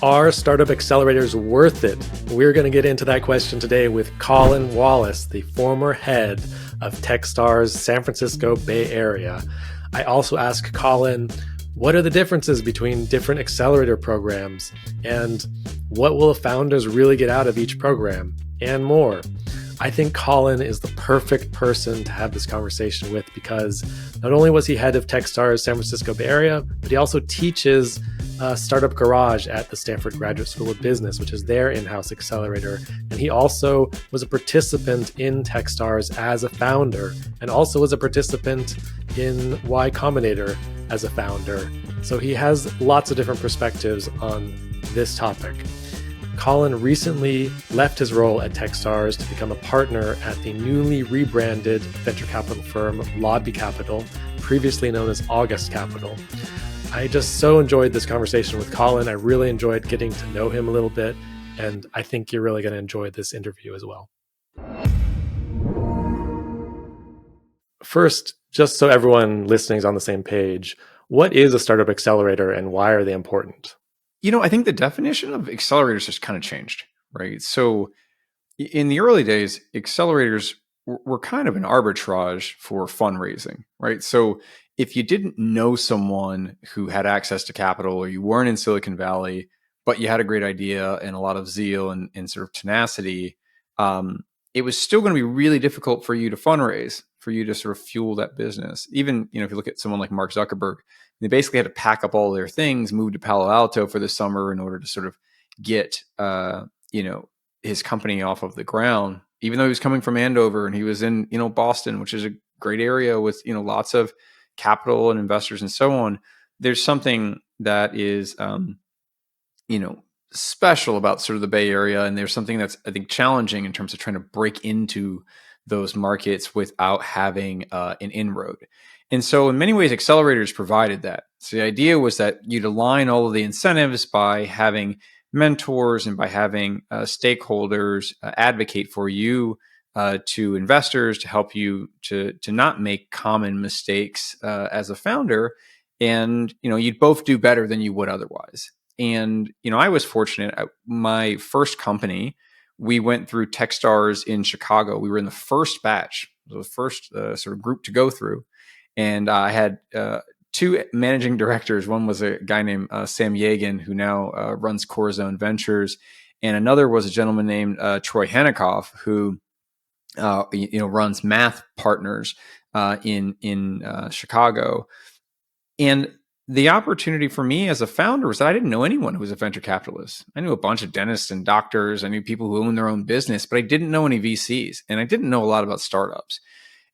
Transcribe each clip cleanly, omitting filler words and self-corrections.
Are startup accelerators worth it? We're going to get into that question today with Collin Wallace, the former head of Techstars San Francisco Bay Area. I also ask Collin, what are the differences between different accelerator programs, and what will founders really get out of each program, and more. I think Collin is the perfect person to have this conversation with because not only was he head of Techstars San Francisco Bay Area, but he also teaches Startup Garage at the Stanford Graduate School of Business, which is their in-house accelerator. And he also was a participant in Techstars as a founder, and also was a participant in Y Combinator as a founder. So he has lots of different perspectives on this topic. Collin recently left his role at Techstars to become a partner at the newly rebranded venture capital firm Lobby Capital, previously known as August Capital. I just so enjoyed this conversation with Collin. I really enjoyed getting to know him a little bit, and I think you're really going to enjoy this interview as well. First, just so everyone listening is on the same page, what is a startup accelerator and why are they important? I think the definition of accelerators has kind of changed, right? So in the early days, accelerators were kind of an arbitrage for fundraising, right? So if you didn't know someone who had access to capital, or you weren't in Silicon Valley, but you had a great idea and a lot of zeal and sort of tenacity, it was still going to be really difficult for you to fundraise, for you to sort of fuel that business. Even, if you look at someone like Mark Zuckerberg, they basically had to pack up all their things, move to Palo Alto for the summer in order to sort of get, his company off of the ground, even though he was coming from Andover and he was in, Boston, which is a great area with, lots of capital and investors and so on. There's something that is, special about sort of the Bay Area. And there's something that's, I think, challenging in terms of trying to break into those markets without having an inroad. And so in many ways, accelerators provided that. So the idea was that you'd align all of the incentives by having mentors and by having stakeholders advocate for you to investors to help you to not make common mistakes as a founder. And, you'd both do better than you would otherwise. And, I was fortunate. My first company, we went through Techstars in Chicago. We were in the first batch, the first sort of group to go through. And I had two managing directors. One was a guy named Sam Yagan, who now runs Corazon Ventures. And another was a gentleman named Troy Hanikoff, who runs Math Partners in Chicago. And the opportunity for me as a founder was that I didn't know anyone who was a venture capitalist. I knew a bunch of dentists and doctors. I knew people who owned their own business, but I didn't know any VCs, and I didn't know a lot about startups.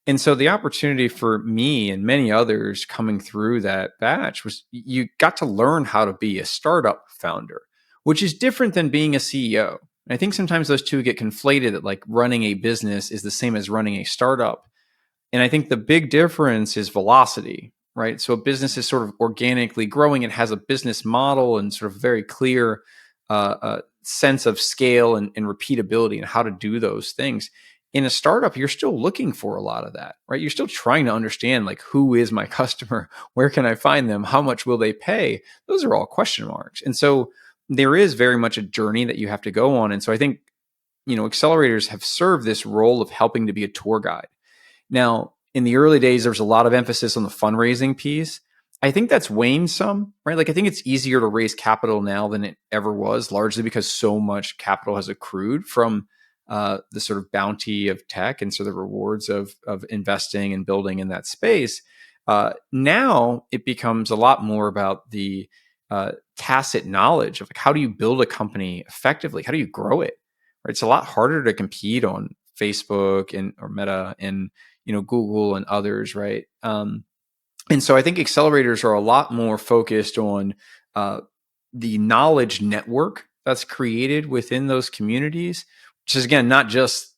And so the opportunity for me and many others coming through that batch was you got to learn how to be a startup founder, which is different than being a CEO. And I think sometimes those two get conflated, that like running a business is the same as running a startup. And I think the big difference is velocity, right? So a business is sort of organically growing. It has a business model and sort of very clear sense of scale and repeatability and how to do those things. In a startup, you're still looking for a lot of that, right? You're still trying to understand, like, who is my customer? Where can I find them? How much will they pay? Those are all question marks. And so there is very much a journey that you have to go on. And so I think, accelerators have served this role of helping to be a tour guide. Now, in the early days, there was a lot of emphasis on the fundraising piece. I think that's waned some, right? Like, I think it's easier to raise capital now than it ever was, largely because so much capital has accrued from the sort of bounty of tech and sort of rewards of investing and building in that space. Now it becomes a lot more about the tacit knowledge of, like, how do you build a company effectively? How do you grow it? Right? It's a lot harder to compete on Facebook or Meta and Google and others, right? And so I think accelerators are a lot more focused on the knowledge network that's created within those communities, which is, again, not just,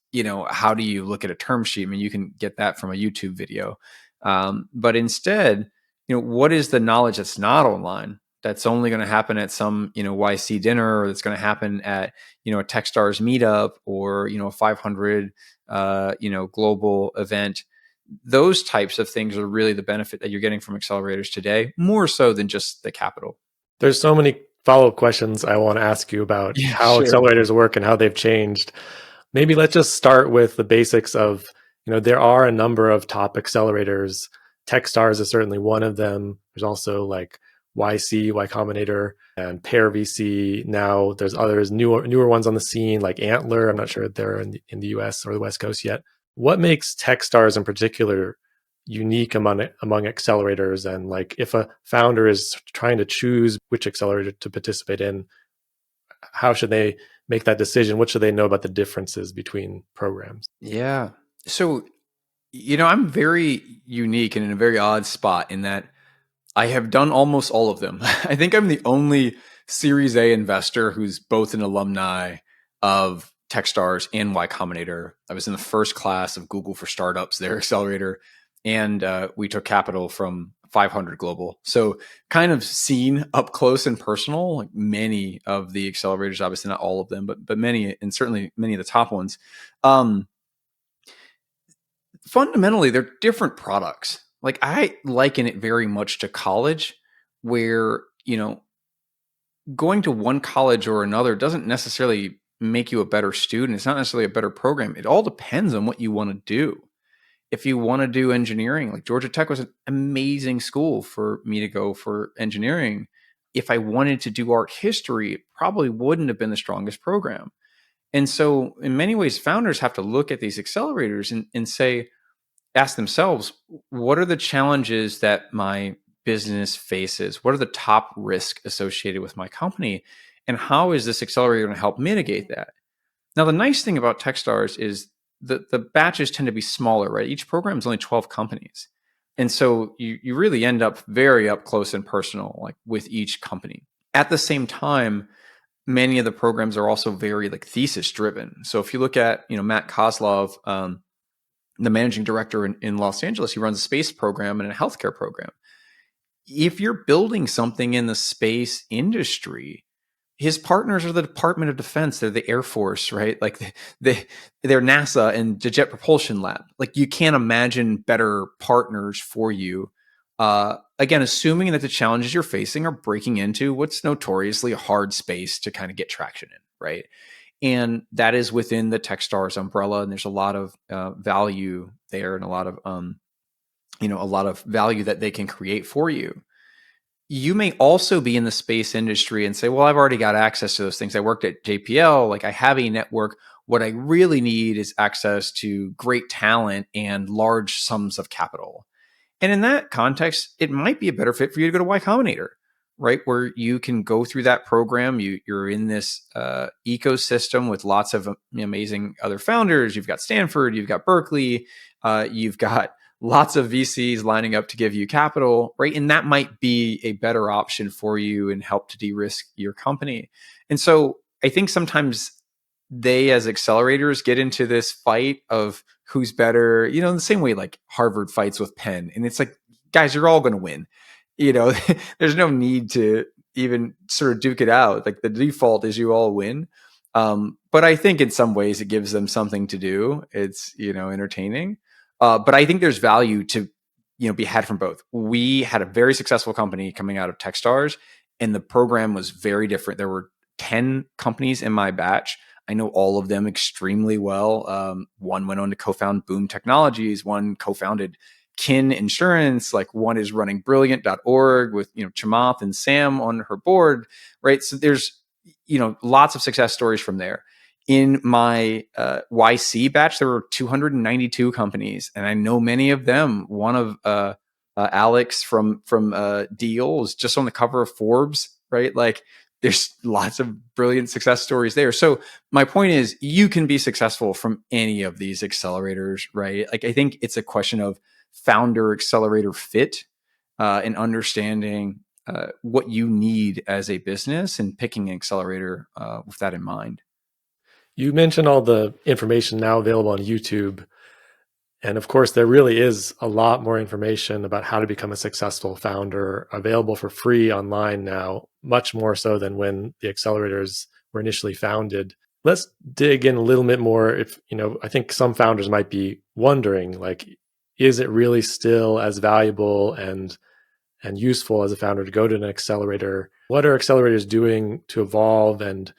how do you look at a term sheet? I mean, you can get that from a YouTube video. But instead, what is the knowledge that's not online, that's only going to happen at some, YC dinner, or that's going to happen at, a Techstars meetup, or, a 500, global event? Those types of things are really the benefit that you're getting from accelerators today, more so than just the capital. There's so many follow-up questions I want to ask you about Yeah, how sure. accelerators work and how they've changed. Maybe let's just start with the basics of, there are a number of top accelerators. Techstars is certainly one of them. There's also like YC, Y Combinator, and Pear VC. Now there's others, newer ones on the scene like Antler. I'm not sure if they're in the US or the West Coast yet. What makes Techstars in particular unique among accelerators? And like if a founder is trying to choose which accelerator to participate in, how should they make that decision? What should they know about the differences between programs? Yeah. So, I'm very unique and in a very odd spot in that I have done almost all of them. I think I'm the only Series A investor who's both an alumni of Techstars and Y Combinator. I was in the first class of Google for Startups, their accelerator, and we took capital from 500 Global. So kind of seen up close and personal, like many of the accelerators, obviously not all of them, but many, and certainly many of the top ones. Fundamentally, they're different products. Like I liken it very much to college, where, going to one college or another doesn't necessarily make you a better student. It's not necessarily a better program. It all depends on what you want to do. If you want to do engineering, like Georgia Tech was an amazing school for me to go for engineering. If I wanted to do art history, it probably wouldn't have been the strongest program. And so, in many ways, founders have to look at these accelerators and say, ask themselves, what are the challenges that my business faces? What are the top risks associated with my company? And how is this accelerator going to help mitigate that? Now, the nice thing about Techstars is the batches tend to be smaller, right? Each program is only 12 companies. And so you really end up very up close and personal, like with each company. At the same time, many of the programs are also very like thesis driven. So if you look at, Matt Kozlov, the managing director in Los Angeles, he runs a space program and a healthcare program. If you're building something in the space industry, his partners are the Department of Defense. They're the Air Force, right? Like they're NASA and the Jet Propulsion Lab. Like you can't imagine better partners for you. Again, assuming that the challenges you're facing are breaking into what's notoriously a hard space to kind of get traction in, right? And that is within the Techstars umbrella, and there's a lot of value there, and a lot of value that they can create for you. You may also be in the space industry and say, well, I've already got access to those things. I worked at JPL, like I have a network. What I really need is access to great talent and large sums of capital. And in that context, it might be a better fit for you to go to Y Combinator, right? Where you can go through that program. You're in this ecosystem with lots of amazing other founders. You've got Stanford, you've got Berkeley, you've got lots of VCs lining up to give you capital, right? And that might be a better option for you and help to de-risk your company. And so I think sometimes they, as accelerators, get into this fight of who's better, in the same way like Harvard fights with Penn. And it's like, guys, you're all going to win. There's no need to even sort of duke it out. Like the default is you all win. But I think in some ways it gives them something to do. It's, entertaining. But I think there's value to, be had from both. We had a very successful company coming out of Techstars, and the program was very different. There were 10 companies in my batch. I know all of them extremely well. One went on to co-found Boom Technologies. One co-founded Kin Insurance. Like one is running Brilliant.org with, Chamath and Sam on her board, right? So there's, lots of success stories from there. In my YC batch, there were 292 companies, and I know many of them. One of Alex from Deal was just on the cover of Forbes, right? Like there's lots of brilliant success stories there. So my point is you can be successful from any of these accelerators, right? Like I think it's a question of founder accelerator fit and understanding what you need as a business and picking an accelerator with that in mind. You mentioned all the information now available on YouTube. And of course, there really is a lot more information about how to become a successful founder available for free online now, much more so than when the accelerators were initially founded. Let's dig in a little bit more. I think some founders might be wondering, like, is it really still as valuable and and useful as a founder to go to an accelerator? What are accelerators doing to evolve and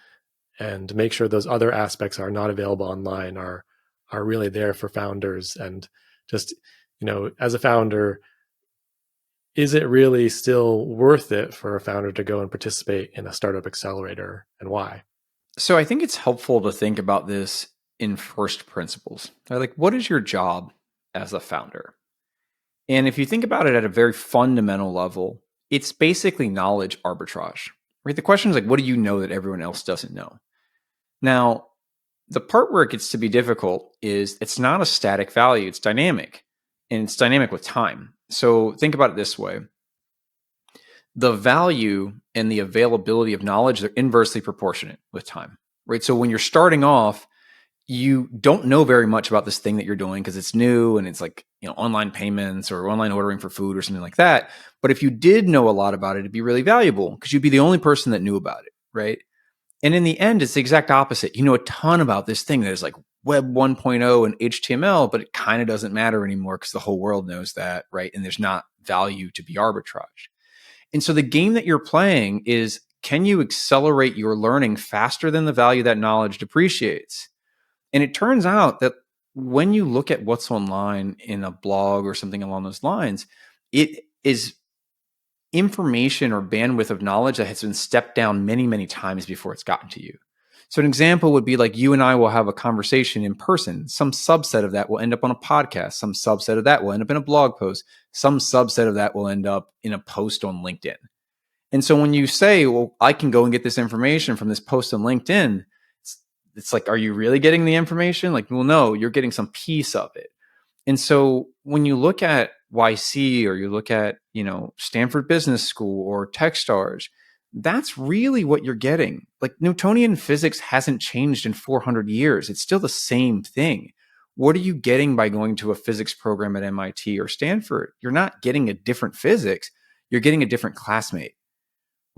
make sure those other aspects are not available online are really there for founders? And just, as a founder, is it really still worth it for a founder to go and participate in a startup accelerator, and why? So I think it's helpful to think about this in first principles. Like, what is your job as a founder? And if you think about it at a very fundamental level, it's basically knowledge arbitrage, right? The question is like, what do you know that everyone else doesn't know? Now, the part where it gets to be difficult is it's not a static value, it's dynamic, and it's dynamic with time. So think about it this way. The value and the availability of knowledge, they're inversely proportionate with time, right? So when you're starting off, you don't know very much about this thing that you're doing because it's new and it's like, online payments or online ordering for food or something like that. But if you did know a lot about it, it'd be really valuable because you'd be the only person that knew about it, right? And in the end, it's the exact opposite. You know a ton about this thing that is like Web 1.0 and HTML, but it kind of doesn't matter anymore because the whole world knows that, right? And there's not value to be arbitraged. And so the game that you're playing is, can you accelerate your learning faster than the value that knowledge depreciates? And it turns out that when you look at what's online in a blog or something along those lines, it is information or bandwidth of knowledge that has been stepped down many, many times before it's gotten to you. So an example would be like you and I will have a conversation in person. Some subset of that will end up on a podcast. Some subset of that will end up in a blog post. Some subset of that will end up in a post on LinkedIn. And so when you say, well, I can go and get this information from this post on LinkedIn, it's like, are you really getting the information? Like, well, no, you're getting some piece of it. And so when you look at YC or you look at, Stanford Business School or Techstars, that's really what you're getting. Like Newtonian physics hasn't changed in 400 years. It's still the same thing. What are you getting by going to a physics program at MIT or Stanford? You're not getting a different physics. You're getting a different classmate,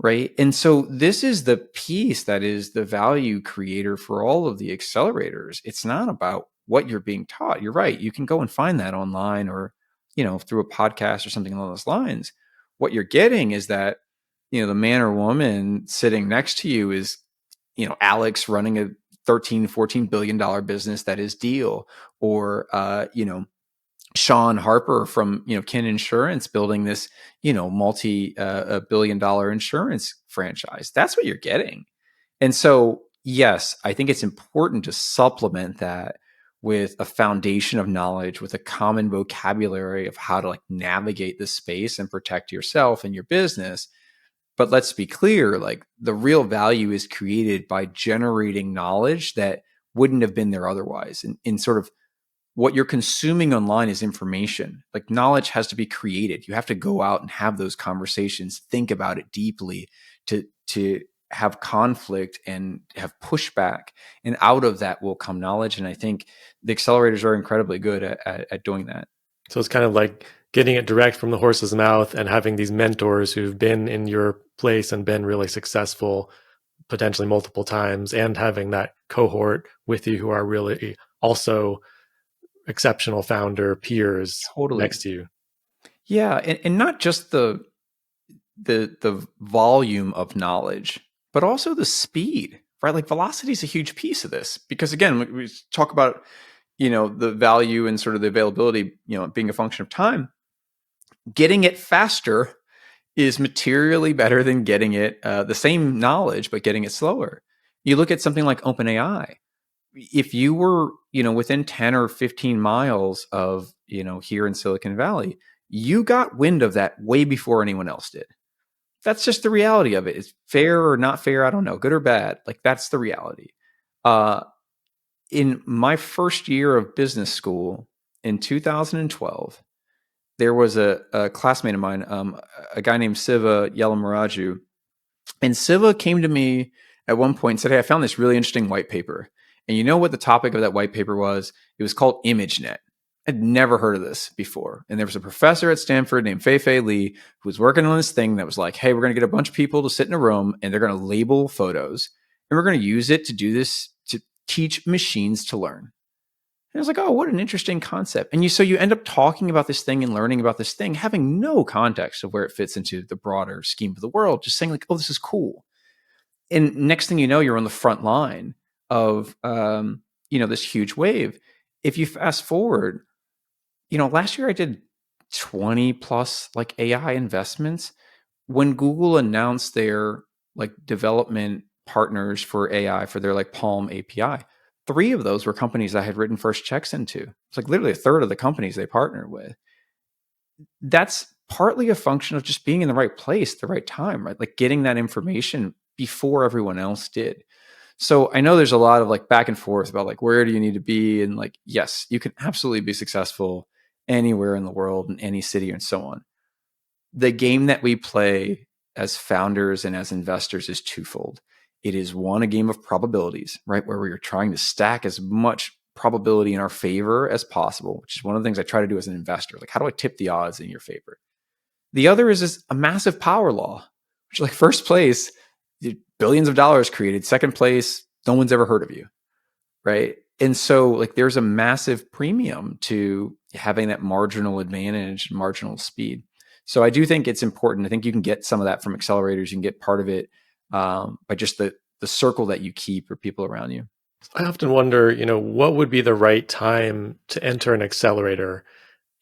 right? And so this is the piece that is the value creator for all of the accelerators. It's not about what you're being taught. You're right. You can go and find that online or, through a podcast or something along those lines. What you're getting is that, the man or woman sitting next to you is, Alex running a $13-14 billion business that is Deal, or, Sean Harper from, Kin Insurance building this, multi-billion-dollar insurance franchise. That's what you're getting. And so, yes, I think it's important to supplement that with a foundation of knowledge, with a common vocabulary of how to like navigate the space and protect yourself and your business. But let's be clear, like the real value is created by generating knowledge that wouldn't have been there otherwise. And in sort of what you're consuming online is information. Like knowledge has to be created. You have to go out and have those conversations, think about it deeply to have conflict and have pushback. And out of that will come knowledge. And I think the accelerators are incredibly good at doing that. So it's kind of like getting it direct from the horse's mouth and having these mentors who've been in your place and been really successful potentially multiple times, and having that cohort with you who are really also exceptional founder peers next to you. Yeah. And not just the volume of knowledge, but also the speed, right? Like velocity is a huge piece of this because again, we talk about, the value and sort of the availability, being a function of time. Getting it faster is materially better than getting it the same knowledge, but getting it slower. You look at something like OpenAI. If you were, within 10 or 15 miles of, here in Silicon Valley, you got wind of that way before anyone else did. That's just the reality of it. It's fair or not fair, I don't know, good or bad. Like that's the reality. In my first year of business school in 2012, there was a classmate of mine, a guy named Siva Yelamaraju. And Siva came to me at one point and said, hey, I found this really interesting white paper. And you know what the topic of that white paper was? It was called ImageNet. I'd never heard of this before. And there was a professor at Stanford named Fei Li who was working on this thing that was like, hey, we're going to get a bunch of people to sit in a room and they're going to label photos. And we're going to use it to do this, to teach machines to learn. And it's like, oh, what an interesting concept. And so you end up talking about this thing and learning about this thing, having no context of where it fits into the broader scheme of the world, just saying like, oh, this is cool. And next thing you know, you're on the front line of, this huge wave. If you fast forward, last year I did 20 plus like AI investments. When Google announced their like development partners for AI for their like Palm API, 3 of those were companies I had written first checks into. It's like literally a third of the companies they partnered with. That's partly a function of just being in the right place at the right time, right? Like getting that information before everyone else did. So I know there's a lot of like back and forth about like where do you need to be, and like yes, you can absolutely be successful anywhere in the world, in any city and so on. The game that we play as founders and as investors is twofold. It is one, a game of probabilities, right? Where we're trying to stack as much probability in our favor as possible, which is one of the things I try to do as an investor. Like, how do I tip the odds in your favor? The other is a massive power law, which like first place, billions of dollars created. Second place, no one's ever heard of you, right? And so like there's a massive premium to having that marginal advantage, marginal speed. So I do think it's important. I think you can get some of that from accelerators. You can get part of it by just the circle that you keep or people around you. I often wonder, what would be the right time to enter an accelerator?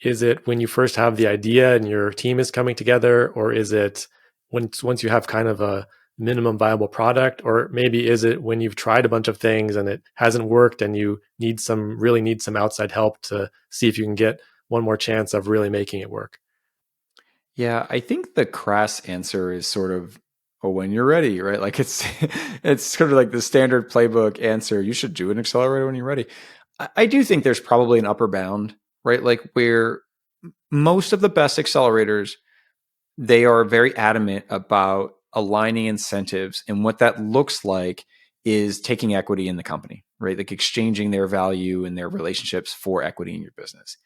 Is it when you first have the idea and your team is coming together, or is it once you have kind of a minimum viable product, or maybe is it when you've tried a bunch of things and it hasn't worked and you really need some outside help to see if you can get one more chance of really making it work? Yeah, I think the crass answer is sort of, oh, when you're ready, right? Like it's it's sort of like the standard playbook answer. You should do an accelerator when you're ready. I do think there's probably an upper bound, right? Like where most of the best accelerators, they are very adamant about aligning incentives, and what that looks like is taking equity in the company, right? Like exchanging their value and their relationships for equity in your business.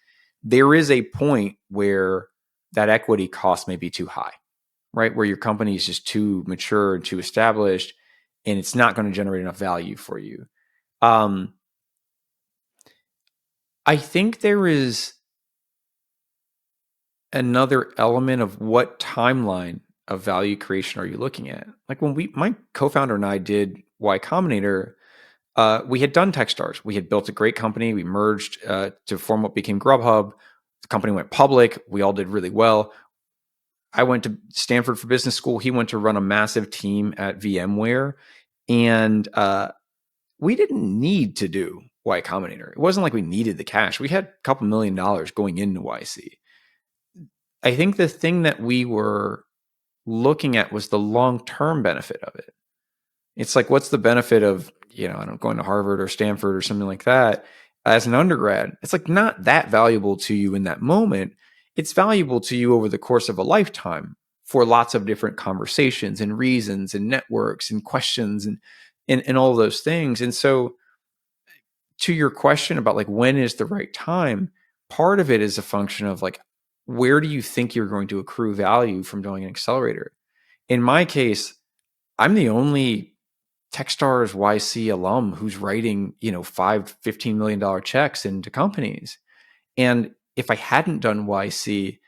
There is a point where that equity cost may be too high, right? Where your company is just too mature and too established, and it's not going to generate enough value for you. I think there is another element of what timeline of value creation are you looking at? Like when my co-founder and I did Y Combinator, we had done Techstars. We had built a great company. We merged to form what became Grubhub. The company went public. We all did really well. I went to Stanford for business school. He went to run a massive team at VMware. And we didn't need to do Y Combinator. It wasn't like we needed the cash. We had a couple $1 million going into YC. I think the thing that we were looking at was the long-term benefit of it. It's like, what's the benefit of, going to Harvard or Stanford or something like that as an undergrad? It's like not that valuable to you in that moment. It's valuable to you over the course of a lifetime for lots of different conversations and reasons and networks and questions and all those things. And so to your question about like, when is the right time? Part of it is a function of like, where do you think you're going to accrue value from doing an accelerator? In my case, I'm the only Techstars YC alum who's writing, $5-15 million checks into companies. And if I hadn't done YC,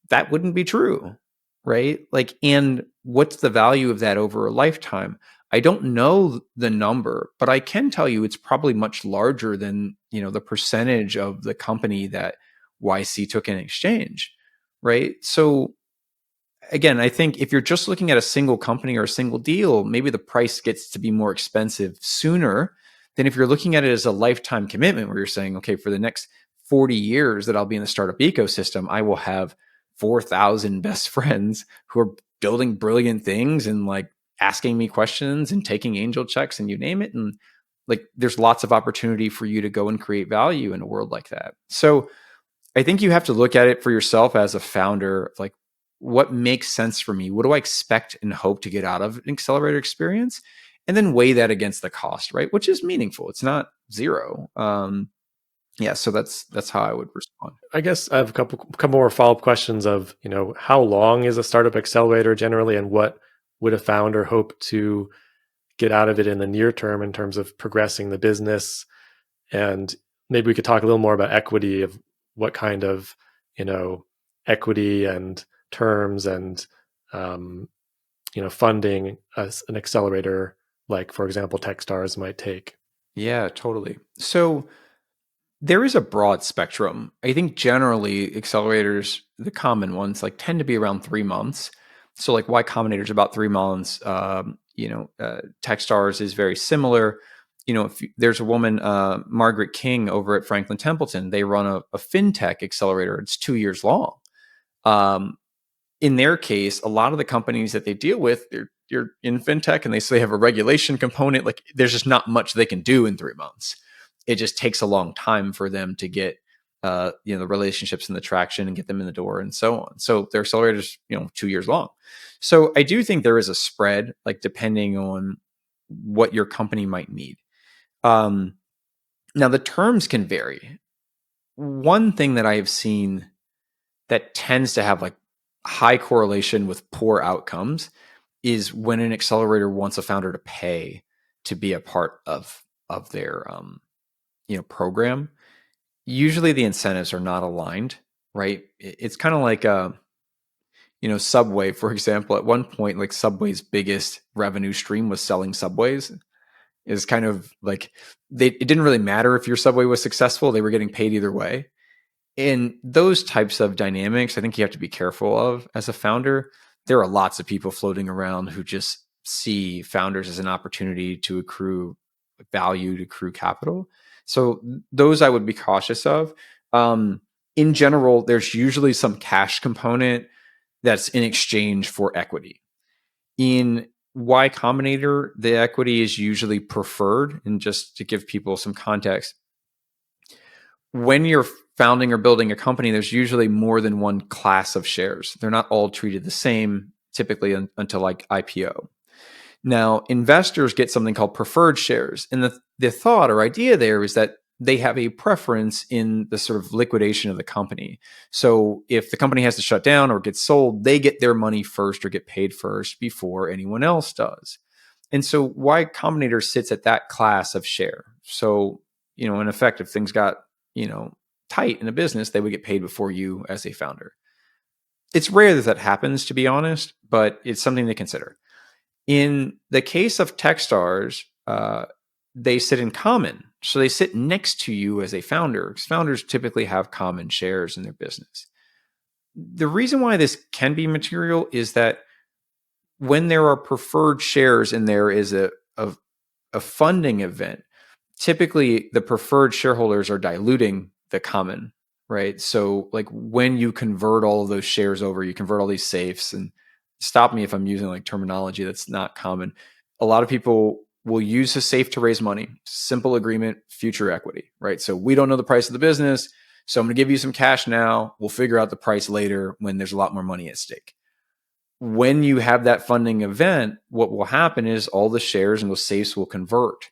that wouldn't be true, right? Like, and what's the value of that over a lifetime? I don't know the number, but I can tell you it's probably much larger than, the percentage of the company that YC took in exchange, right? So again, I think if you're just looking at a single company or a single deal, maybe the price gets to be more expensive sooner than if you're looking at it as a lifetime commitment where you're saying, okay, for the next 40 years that I'll be in the startup ecosystem, I will have 4,000 best friends who are building brilliant things and like asking me questions and taking angel checks and you name it. And like, there's lots of opportunity for you to go and create value in a world like that. So I think you have to look at it for yourself as a founder, like, what makes sense for me? What do I expect and hope to get out of an accelerator experience? And then weigh that against the cost, right? Which is meaningful. It's not zero. So that's how I would respond. I guess I have a couple more follow-up questions of, how long is a startup accelerator generally, and what would a founder hope to get out of it in the near term in terms of progressing the business? And maybe we could talk a little more about equity, of what kind of, equity and terms and, funding an accelerator, like, for example, Techstars might take. Yeah, totally. So there is a broad spectrum. I think generally accelerators, the common ones, like tend to be around 3 months. So like Y Combinator is about 3 months. Techstars is very similar. If there's a woman, Margaret King over at Franklin Templeton, they run a fintech accelerator. It's 2 years long. In their case, a lot of the companies that they deal with, you're in fintech, and they have a regulation component. Like there's just not much they can do in 3 months. It just takes a long time for them to get the relationships and the traction and get them in the door and so on. So their accelerators, 2 years long. So I do think there is a spread, like depending on what your company might need. Now the terms can vary. One thing that I have seen that tends to have like high correlation with poor outcomes is when an accelerator wants a founder to pay to be a part of their program. Usually the incentives are not aligned, right? It's kind of like Subway, for example. At one point, like Subway's biggest revenue stream was selling Subways. Is kind of like it didn't really matter if your Subway was successful; they were getting paid either way. In those types of dynamics, I think you have to be careful of as a founder. There are lots of people floating around who just see founders as an opportunity to accrue value, to accrue capital. So those I would be cautious of. In general, there's usually some cash component that's in exchange for equity. In Y Combinator, the equity is usually preferred. And just to give people some context, when you're founding or building a company, there's usually more than one class of shares. They're not all treated the same, typically until like IPO. Now, investors get something called preferred shares. And the thought or idea there is that they have a preference in the sort of liquidation of the company. So if the company has to shut down or get sold, they get their money first or get paid first before anyone else does. And so Y Combinator sits at that class of share. So, in effect, if things got, tight in a business, they would get paid before you as a founder. It's rare that happens, to be honest, but it's something to consider. In the case of Techstars, they sit in common. So they sit next to you as a founder, because founders typically have common shares in their business. The reason why this can be material is that when there are preferred shares and there is a funding event, typically the preferred shareholders are diluting the common, right? So like when you convert all of those shares over, you convert all these safes, and stop me if I'm using like terminology that's not common. A lot of people will use a safe to raise money, simple agreement, future equity, right? So we don't know the price of the business, so I'm going to give you some cash now. We'll figure out the price later when there's a lot more money at stake. When you have that funding event, what will happen is all the shares and those safes will convert.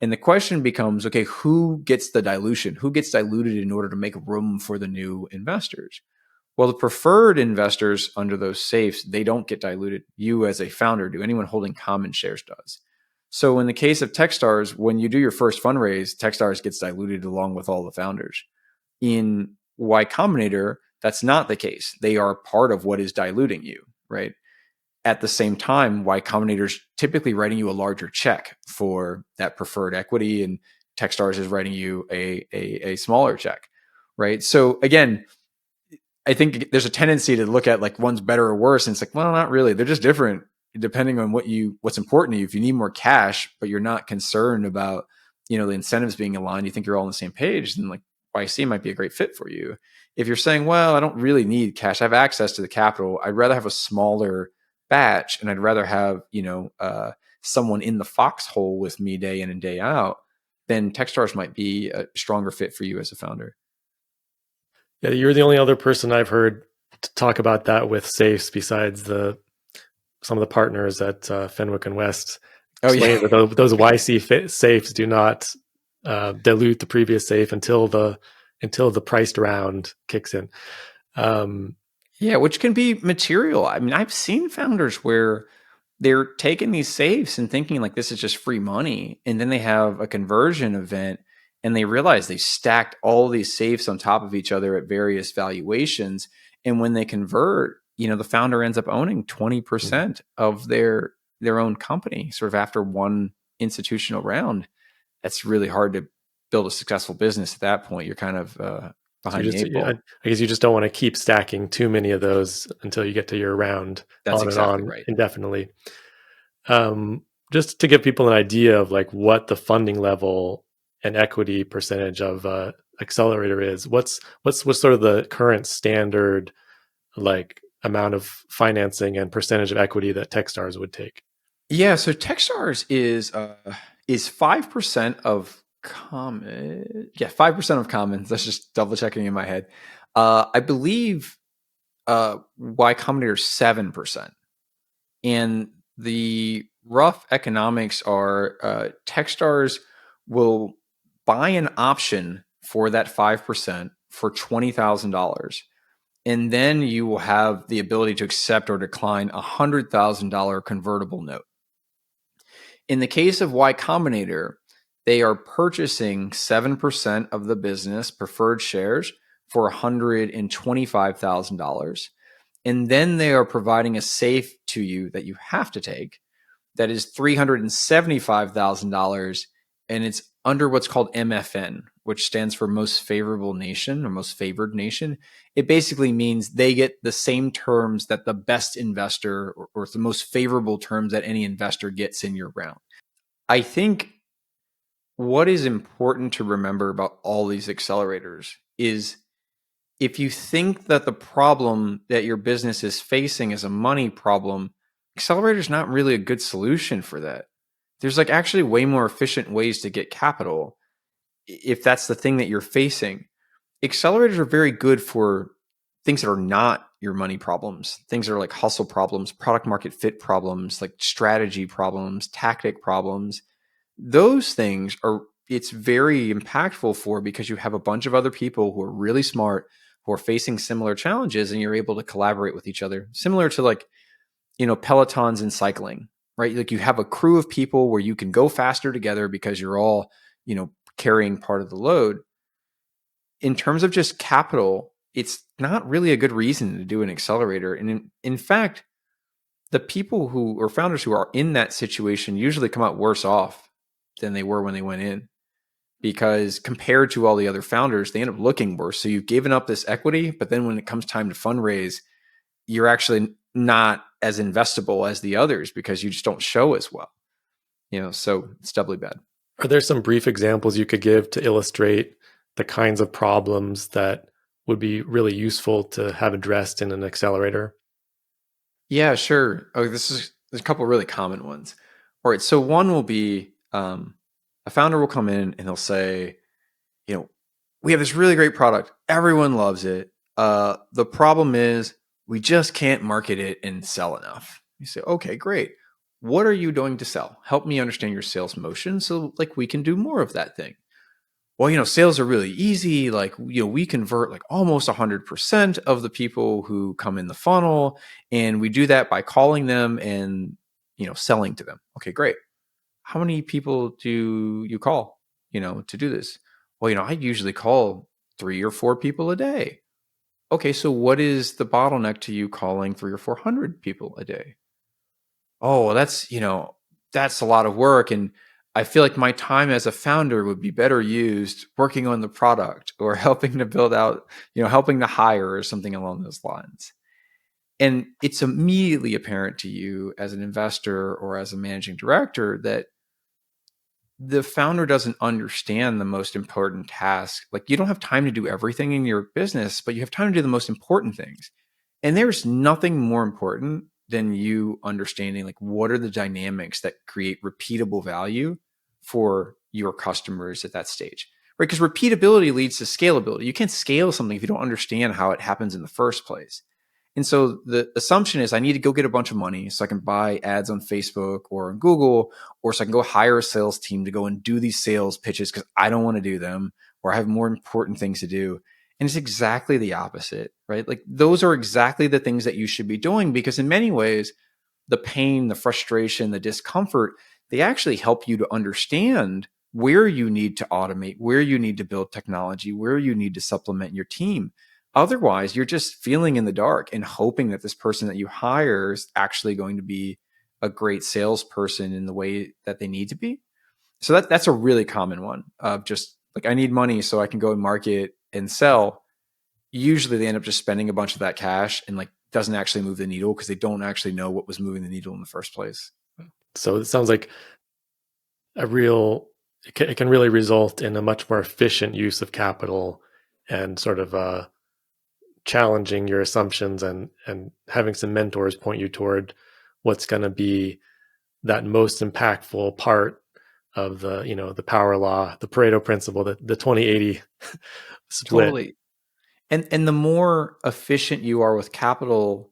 And the question becomes, okay, who gets the dilution? Who gets diluted in order to make room for the new investors? Well, the preferred investors under those safes, they don't get diluted. You as a founder do. Anyone holding common shares does. So in the case of Techstars, when you do your first fundraise, Techstars gets diluted along with all the founders. In Y Combinator, that's not the case. They are part of what is diluting you, right? At the same time, Y Combinator's typically writing you a larger check for that preferred equity, and Techstars is writing you a smaller check, right? So again, I think there's a tendency to look at like one's better or worse, and it's like, well, not really. They're just different depending on what's important to you. If you need more cash, but you're not concerned about the incentives being aligned, you think you're all on the same page, then like YC might be a great fit for you. If you're saying, well, I don't really need cash, I have access to the capital, I'd rather have a smaller batch, and I'd rather have someone in the foxhole with me day in and day out, then Techstars might be a stronger fit for you as a founder. Yeah, you're the only other person I've heard talk about that with safes, besides some of the partners at Fenwick and West. Explain that those YC safes do not dilute the previous safe until the priced round kicks in. Yeah, which can be material. I mean, I've seen founders where they're taking these safes and thinking like this is just free money, and then they have a conversion event and they realized they stacked all these safes on top of each other at various valuations. And when they convert, the founder ends up owning 20% of their own company, sort of after one institutional round. That's really hard to build a successful business at that point. You're kind of behind the eight ball. I guess you just don't want to keep stacking too many of those until you get to your round. That's on exactly and on right. indefinitely. Just to give people an idea of like what the funding level and equity percentage of Accelerator is, what's sort of the current standard like amount of financing and percentage of equity that Techstars would take? Yeah, so Techstars is 5% of common. Yeah, 5% of commons. That's just double checking in my head. I believe Y Combinator 7%. And the rough economics are Techstars will buy an option for that 5% for $20,000. And then you will have the ability to accept or decline a $100,000 convertible note. In the case of Y Combinator, they are purchasing 7% of the business preferred shares for $125,000. And then they are providing a safe to you that you have to take that is $375,000. And it's under what's called MFN, which stands for most favorable nation or most favored nation. It basically means they get the same terms that the best investor or the most favorable terms that any investor gets in your round. I think what is important to remember about all these accelerators is if you think that the problem that your business is facing is a money problem, Accelerator is not really a good solution for that. There's like actually way more efficient ways to get capital if that's the thing that you're facing. Accelerators are very good for things that are not your money problems, things that are like hustle problems, product market fit problems, like strategy problems, tactic problems. Those things it's very impactful for because you have a bunch of other people who are really smart, who are facing similar challenges, and you're able to collaborate with each other. Similar to like, pelotons in cycling, right? Like you have a crew of people where you can go faster together because you're all, carrying part of the load. In terms of just capital, it's not really a good reason to do an accelerator. And in fact, the people who or founders who are in that situation usually come out worse off than they were when they went in, because compared to all the other founders, they end up looking worse. So you've given up this equity, but then when it comes time to fundraise, you're actually not as investable as the others because you just don't show as well. So it's doubly bad. Are there some brief examples you could give to illustrate the kinds of problems that would be really useful to have addressed in an accelerator? Yeah, sure. There's a couple of really common ones. All right. So one will be a founder will come in and they'll say, we have this really great product. Everyone loves it. The problem is we just can't market it and sell enough. You say, okay, great. What are you doing to sell? Help me understand your sales motion so like we can do more of that thing. Well, sales are really easy. Like, we convert like almost 100% of the people who come in the funnel. And we do that by calling them and, selling to them. Okay, great. How many people do you call, to do this? Well, I usually call 3 or 4 people a day. Okay, so what is the bottleneck to you calling 300 or 400 people a day? Oh, well, that's a lot of work. And I feel like my time as a founder would be better used working on the product or helping to build out, helping to hire or something along those lines. And it's immediately apparent to you as an investor or as a managing director that the founder doesn't understand the most important task. Like you don't have time to do everything in your business, but you have time to do the most important things. And there's nothing more important than you understanding like what are the dynamics that create repeatable value for your customers at that stage, right? Because repeatability leads to scalability. You can't scale something if you don't understand how it happens in the first place. And so the assumption is I need to go get a bunch of money so I can buy ads on Facebook or on Google, or so I can go hire a sales team to go and do these sales pitches because I don't want to do them or I have more important things to do. And it's exactly the opposite, right? Like those are exactly the things that you should be doing because in many ways, the pain, the frustration, the discomfort, they actually help you to understand where you need to automate, where you need to build technology, where you need to supplement your team. Otherwise, you're just feeling in the dark and hoping that this person that you hire is actually going to be a great salesperson in the way that they need to be. So that's a really common one of just like, I need money so I can go and market and sell. Usually they end up just spending a bunch of that cash and like doesn't actually move the needle because they don't actually know what was moving the needle in the first place. So it sounds like it can really result in a much more efficient use of capital and sort of challenging your assumptions and having some mentors point you toward what's going to be that most impactful part of the power law, the Pareto principle, the 20/80 split. Totally. And the more efficient you are with capital,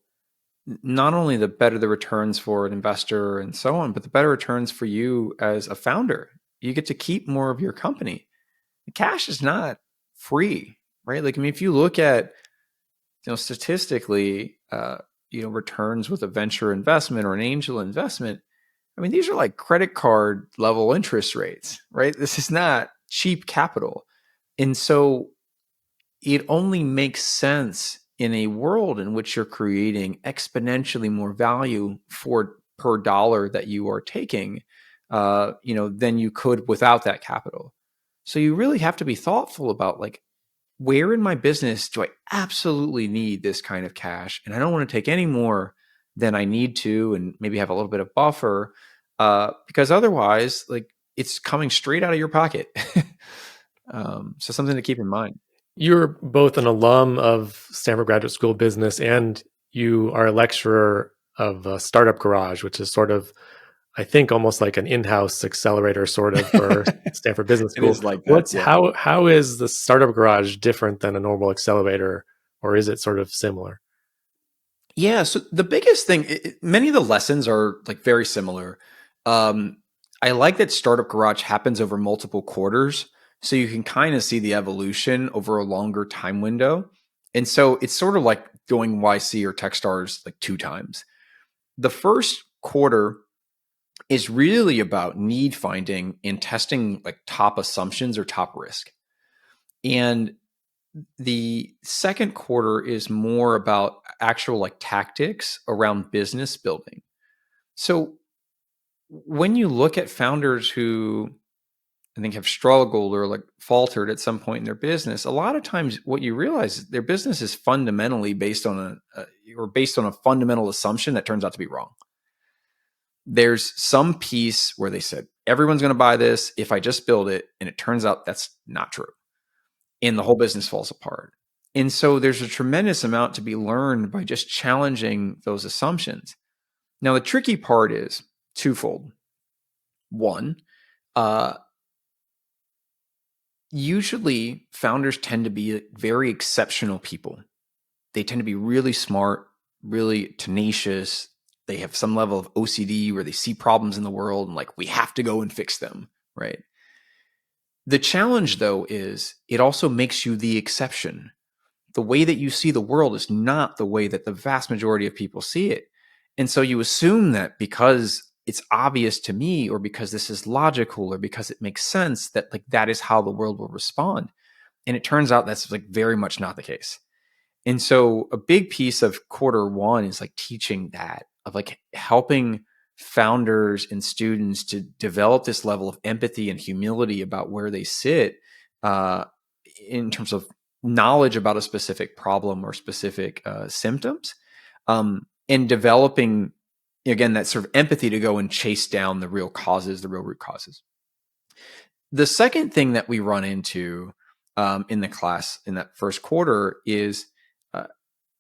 not only the better the returns for an investor and so on, but the better returns for you as a founder. You get to keep more of your company. The cash is not free, right? Like, I mean, if you look at, statistically, returns with a venture investment or an angel investment, I mean, these are like credit card level interest rates, right? This is not cheap capital. And so it only makes sense in a world in which you're creating exponentially more value per dollar that you are taking, than you could without that capital. So you really have to be thoughtful about like, where in my business do I absolutely need this kind of cash? And I don't want to take any more than I need to, and maybe have a little bit of buffer, because otherwise, like, it's coming straight out of your pocket. So something to keep in mind. You're both an alum of Stanford Graduate School of Business, and you are a lecturer of Startup Garage, which is sort of, I think, almost like an in-house accelerator sort of for Stanford Business School. It is like that. How is the Startup Garage different than a normal accelerator, or is it sort of similar? Yeah. So the biggest thing, many of the lessons are like very similar. I like that Startup Garage happens over multiple quarters, so you can kind of see the evolution over a longer time window. And so it's sort of like going YC or Techstars like 2 times. The first quarter is really about need finding and testing like top assumptions or top risk. And the second quarter is more about actual like tactics around business building. So when you look at founders who I think have struggled or like faltered at some point in their business, a lot of times what you realize is their business is fundamentally based on a fundamental assumption that turns out to be wrong. There's some piece where they said, everyone's going to buy this if I just build it. And it turns out that's not true. And the whole business falls apart. And so there's a tremendous amount to be learned by just challenging those assumptions. Now, the tricky part is twofold. One, usually founders tend to be very exceptional people. They tend to be really smart, really tenacious. They have some level of OCD where they see problems in the world and like, we have to go and fix them, right? The challenge, though, is it also makes you the exception. The way that you see the world is not the way that the vast majority of people see it. And so you assume that because it's obvious to me, or because this is logical, or because it makes sense, that like that is how the world will respond. And it turns out that's like very much not the case. And so a big piece of quarter one is like teaching that, of like helping founders and students to develop this level of empathy and humility about where they sit, in terms of knowledge about a specific problem or specific symptoms, and developing, again, that sort of empathy to go and chase down the real causes, the real root causes. The second thing that we run into in the class in that first quarter is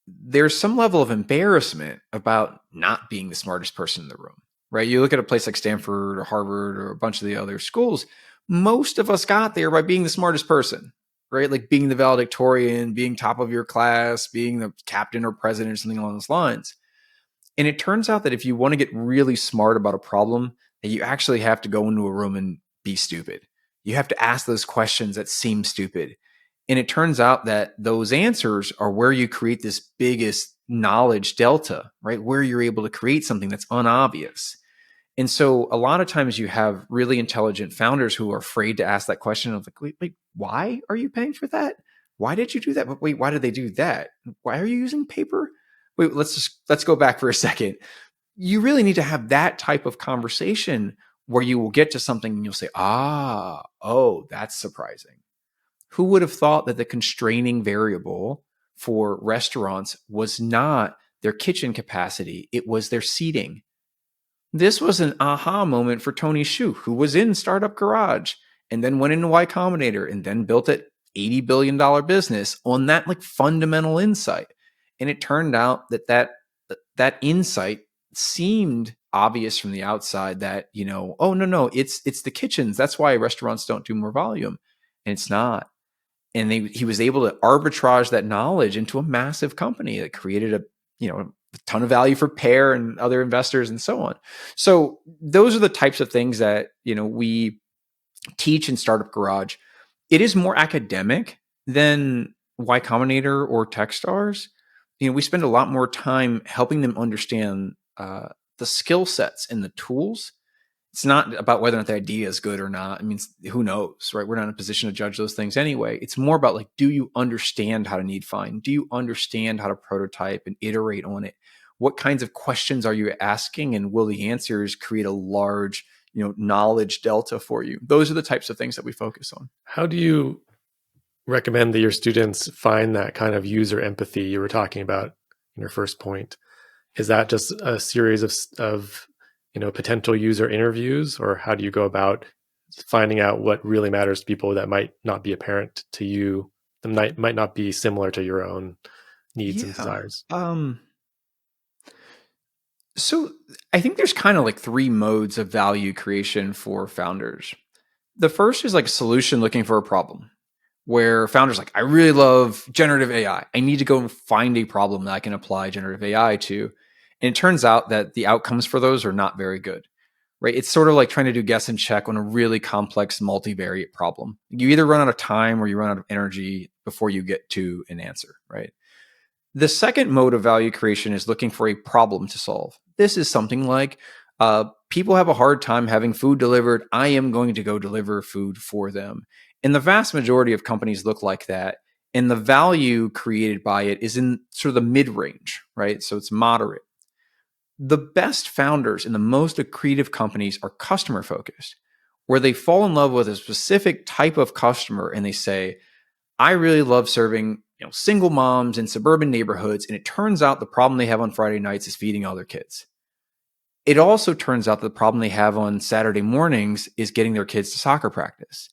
there's some level of embarrassment about not being the smartest person in the room, right? You look at a place like Stanford or Harvard or a bunch of the other schools, most of us got there by being the smartest person, right? Like being the valedictorian, being top of your class, being the captain or president or something along those lines. And it turns out that if you want to get really smart about a problem, that you actually have to go into a room and be stupid. You have to ask those questions that seem stupid. And it turns out that those answers are where you create this biggest knowledge delta, right? Where you're able to create something that's unobvious. And so a lot of times you have really intelligent founders who are afraid to ask that question of like, wait, why are you paying for that? Why did you do that? But wait, why did they do that? Why are you using paper? Wait, let's go back for a second. You really need to have that type of conversation where you will get to something and you'll say, oh, that's surprising. Who would have thought that the constraining variable for restaurants was not their kitchen capacity, it was their seating? This was an aha moment for Tony Hsu, who was in Startup Garage and then went into Y Combinator and then built an $80 billion business on that like fundamental insight. And it turned out that insight seemed obvious from the outside that, oh no, it's the kitchens. That's why restaurants don't do more volume. And it's not. And he was able to arbitrage that knowledge into a massive company that created a ton of value for Pear and other investors and so on. So those are the types of things that, we teach in Startup Garage. It is more academic than Y Combinator or Techstars. We spend a lot more time helping them understand the skill sets and the tools. It's not about whether or not the idea is good or not. I mean, who knows, right? We're not in a position to judge those things anyway. It's more about like, do you understand how to need find? Do you understand how to prototype and iterate on it? What kinds of questions are you asking? And will the answers create a large, knowledge delta for you? Those are the types of things that we focus on. How do you recommend that your students find that kind of user empathy you were talking about in your first point? Is that just a series of potential user interviews, or how do you go about finding out what really matters to people that might not be apparent to you, that might not be similar to your own needs and desires? So I think there's kind of like three modes of value creation for founders. The first is like solution looking for a problem, where founders like, I really love generative AI. I need to go and find a problem that I can apply generative AI to. And it turns out that the outcomes for those are not very good, right? It's sort of like trying to do guess and check on a really complex multivariate problem. You either run out of time or you run out of energy before you get to an answer, right? The second mode of value creation is looking for a problem to solve. This is something like people have a hard time having food delivered. I am going to go deliver food for them. And the vast majority of companies look like that. And the value created by it is in sort of the mid-range, right? So it's moderate. The best founders in the most accretive companies are customer focused, where they fall in love with a specific type of customer and they say, I really love serving single moms in suburban neighborhoods. And it turns out the problem they have on Friday nights is feeding all their kids. It also turns out the problem they have on Saturday mornings is getting their kids to soccer practice.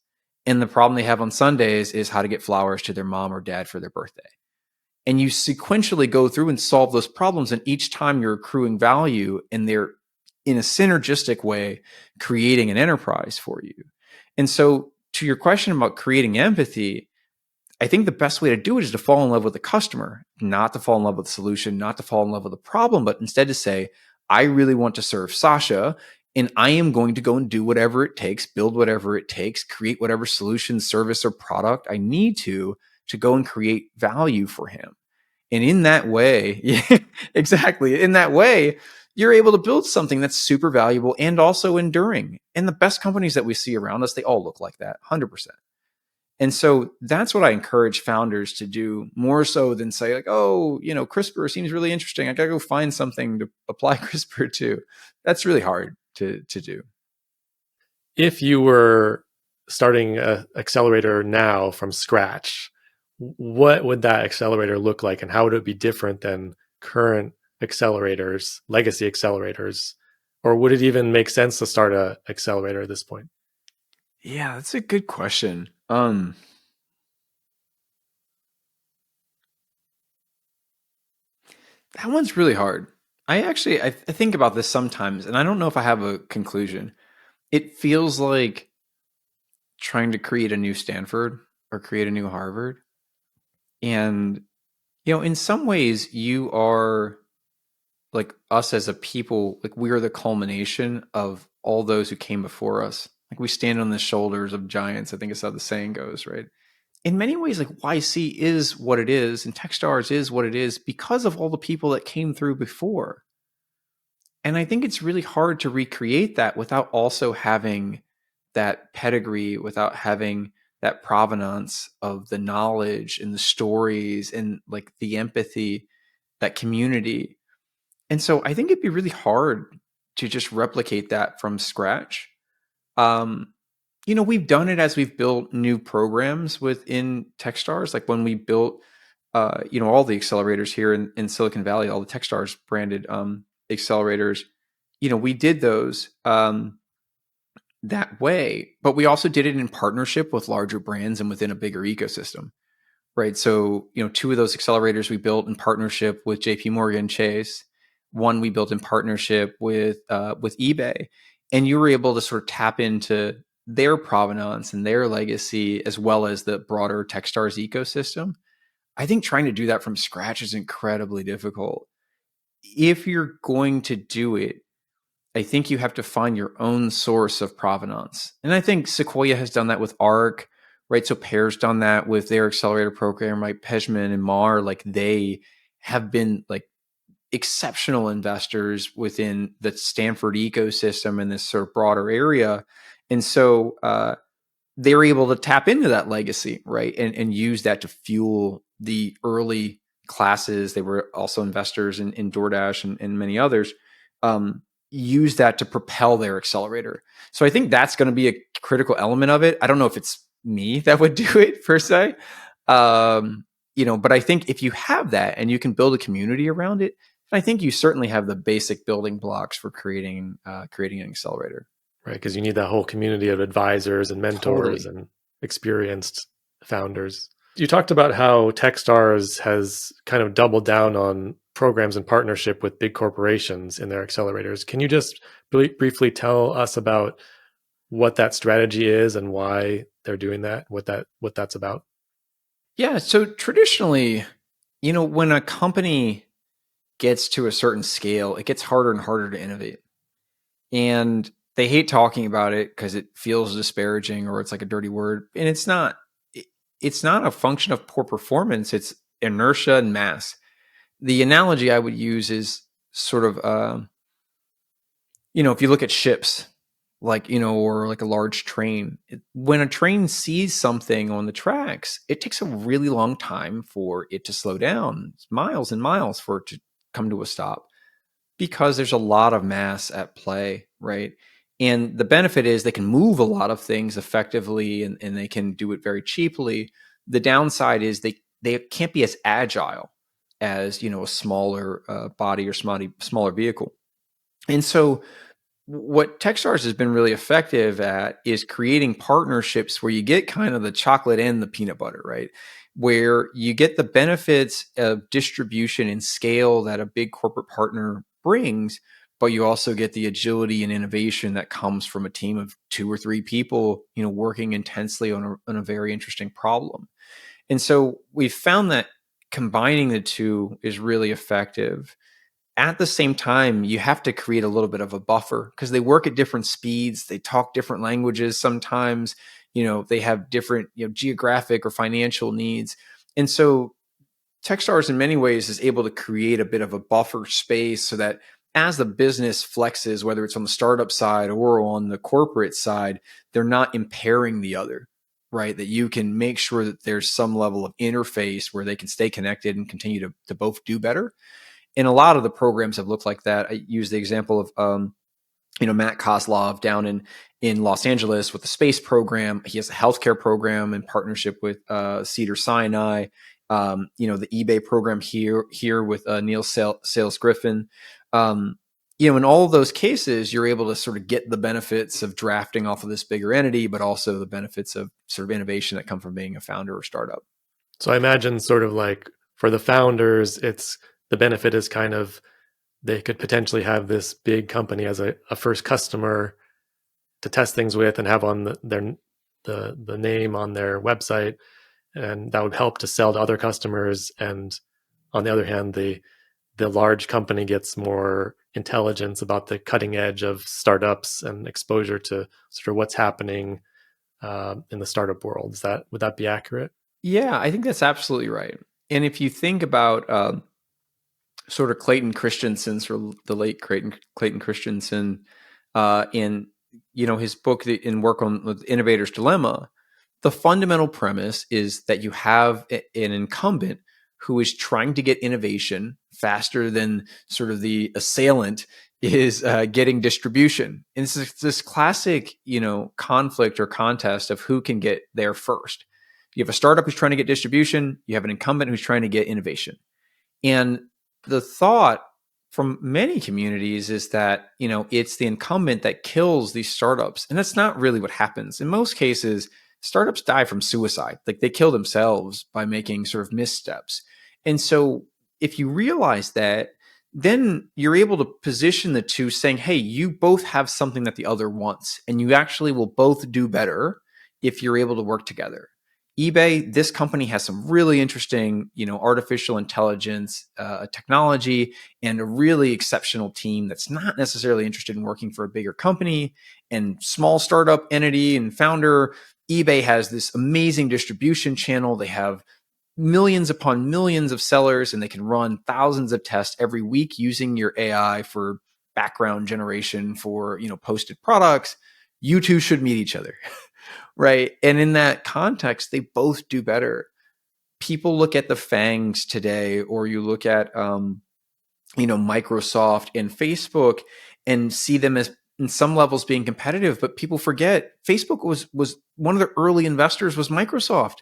And the problem they have on Sundays is how to get flowers to their mom or dad for their birthday. And you sequentially go through and solve those problems. And each time you're accruing value, and they're in a synergistic way creating an enterprise for you. And so to your question about creating empathy, I think the best way to do it is to fall in love with the customer, not to fall in love with the solution, not to fall in love with the problem, but instead to say, I really want to serve Sasha, and I am going to go and do whatever it takes, build whatever it takes, create whatever solution, service, or product I need to go and create value for him. And in that way, yeah, exactly. In that way, you're able to build something that's super valuable and also enduring. And the best companies that we see around us, they all look like that, 100%. And so that's what I encourage founders to do, more so than say like, oh, CRISPR seems really interesting. I got to go find something to apply CRISPR to. That's really hard to do. If you were starting an accelerator now from scratch, what would that accelerator look like, and how would it be different than current accelerators, legacy accelerators? Or would it even make sense to start an accelerator at this point? Yeah, that's a good question. That one's really hard. I think about this sometimes, and I don't know if I have a conclusion. It feels like trying to create a new Stanford or create a new Harvard. And, in some ways you are like us as a people, like we are the culmination of all those who came before us. Like we stand on the shoulders of giants. I think it's how the saying goes, right? In many ways, like YC is what it is and Techstars is what it is because of all the people that came through before. And I think it's really hard to recreate that without also having that pedigree, without having that provenance of the knowledge and the stories and like the empathy, that community. And so I think it'd be really hard to just replicate that from scratch. Um, we've done it as we've built new programs within Techstars. Like when we built, all the accelerators here in Silicon Valley, all the Techstars branded accelerators, we did those that way, but we also did it in partnership with larger brands and within a bigger ecosystem, right? So, two of those accelerators we built in partnership with JP Morgan Chase. One we built in partnership with eBay, and you were able to sort of tap into their provenance and their legacy as well as the broader Techstars ecosystem. I think trying to do that from scratch is incredibly difficult. If you're going to do it, I think you have to find your own source of provenance. And I think Sequoia has done that with ARC, right? So Pear's done that with their accelerator program, right? Pejman and Mar, like they have been like exceptional investors within the Stanford ecosystem in this sort of broader area. And so they're able to tap into that legacy, right? And use that to fuel the early classes. They were also investors in DoorDash and many others. Use that to propel their accelerator. So I think that's going to be a critical element of it. I don't know if it's me that would do it per se. But I think if you have that and you can build a community around it, I think you certainly have the basic building blocks for creating an accelerator. Right, because you need that whole community of advisors and mentors Totally. and experienced founders. You talked about how Techstars has kind of doubled down on programs in partnership with big corporations in their accelerators. Can you just briefly tell us about what that strategy is and why they're doing that, what that's about? Yeah. So traditionally, when a company gets to a certain scale, it gets harder and harder to innovate. And they hate talking about it because it feels disparaging or it's like a dirty word. And it's not. It's not a function of poor performance. It's inertia and mass. The analogy I would use is sort of, if you look at ships, like, or like a large train, when a train sees something on the tracks, it takes a really long time for it to slow down. It's miles and miles for it to come to a stop because there's a lot of mass at play, right? And the benefit is they can move a lot of things effectively and they can do it very cheaply. The downside is they can't be as agile as, a smaller body or smaller vehicle. And so what Techstars has been really effective at is creating partnerships where you get kind of the chocolate and the peanut butter, right? Where you get the benefits of distribution and scale that a big corporate partner brings, but you also get the agility and innovation that comes from a team of 2 or 3 people, working intensely on a very interesting problem. And so we've found that combining the two is really effective. At the same time, you have to create a little bit of a buffer because they work at different speeds. They talk different languages sometimes. They have different, geographic or financial needs. And so Techstars in many ways is able to create a bit of a buffer space so that as the business flexes, whether it's on the startup side or on the corporate side, they're not impairing the other, right? That you can make sure that there's some level of interface where they can stay connected and continue to both do better. And a lot of the programs have looked like that. I use the example of, Matt Kozlov down in Los Angeles with the space program. He has a healthcare program in partnership with Cedars-Sinai. The eBay program here with Neil Sales Griffin. In all of those cases, you're able to sort of get the benefits of drafting off of this bigger entity, but also the benefits of sort of innovation that come from being a founder or startup. So I imagine sort of like for the founders, the benefit is kind of they could potentially have this big company as a first customer to test things with and have on the name on their website, and that would help to sell to other customers. And on the other hand, the large company gets more intelligence about the cutting edge of startups and exposure to sort of what's happening in the startup world. Would that be accurate? Yeah, I think that's absolutely right. And if you think about sort of Clayton Christensen's, or the late Clayton Christensen, in his book in work on the Innovator's Dilemma. The fundamental premise is that you have an incumbent who is trying to get innovation faster than sort of the assailant is getting distribution. And it's this classic, conflict or contest of who can get there first. You have a startup who's trying to get distribution. You have an incumbent who's trying to get innovation. And the thought from many communities is that, it's the incumbent that kills these startups. And that's not really what happens. In most cases, startups die from suicide. Like, they kill themselves by making sort of missteps. And so if you realize that, then you're able to position the two saying, hey, you both have something that the other wants, and you actually will both do better if you're able to work together. eBay, this company has some really interesting, artificial intelligence technology and a really exceptional team that's not necessarily interested in working for a bigger company and small startup entity and founder. eBay has this amazing distribution channel. They have millions upon millions of sellers, and they can run thousands of tests every week using your AI for background generation for, posted products. You two should meet each other. Right. And in that context, they both do better. People look at the FANGs today, or you look at, Microsoft and Facebook, and see them as, in some levels, being competitive. But people forget Facebook was one of the early investors was Microsoft.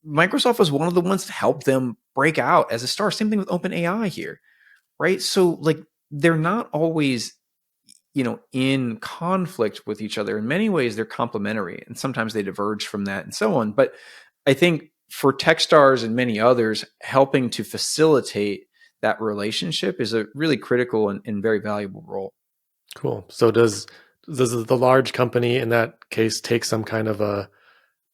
Microsoft was one of the ones that helped them break out as a star. Same thing with OpenAI here. Right. So they're not always in conflict with each other. In many ways, they're complementary, and sometimes they diverge from that and so on. But I think for Techstars and many others, helping to facilitate that relationship is a really critical and very valuable role. Cool. So does the large company in that case take some kind of a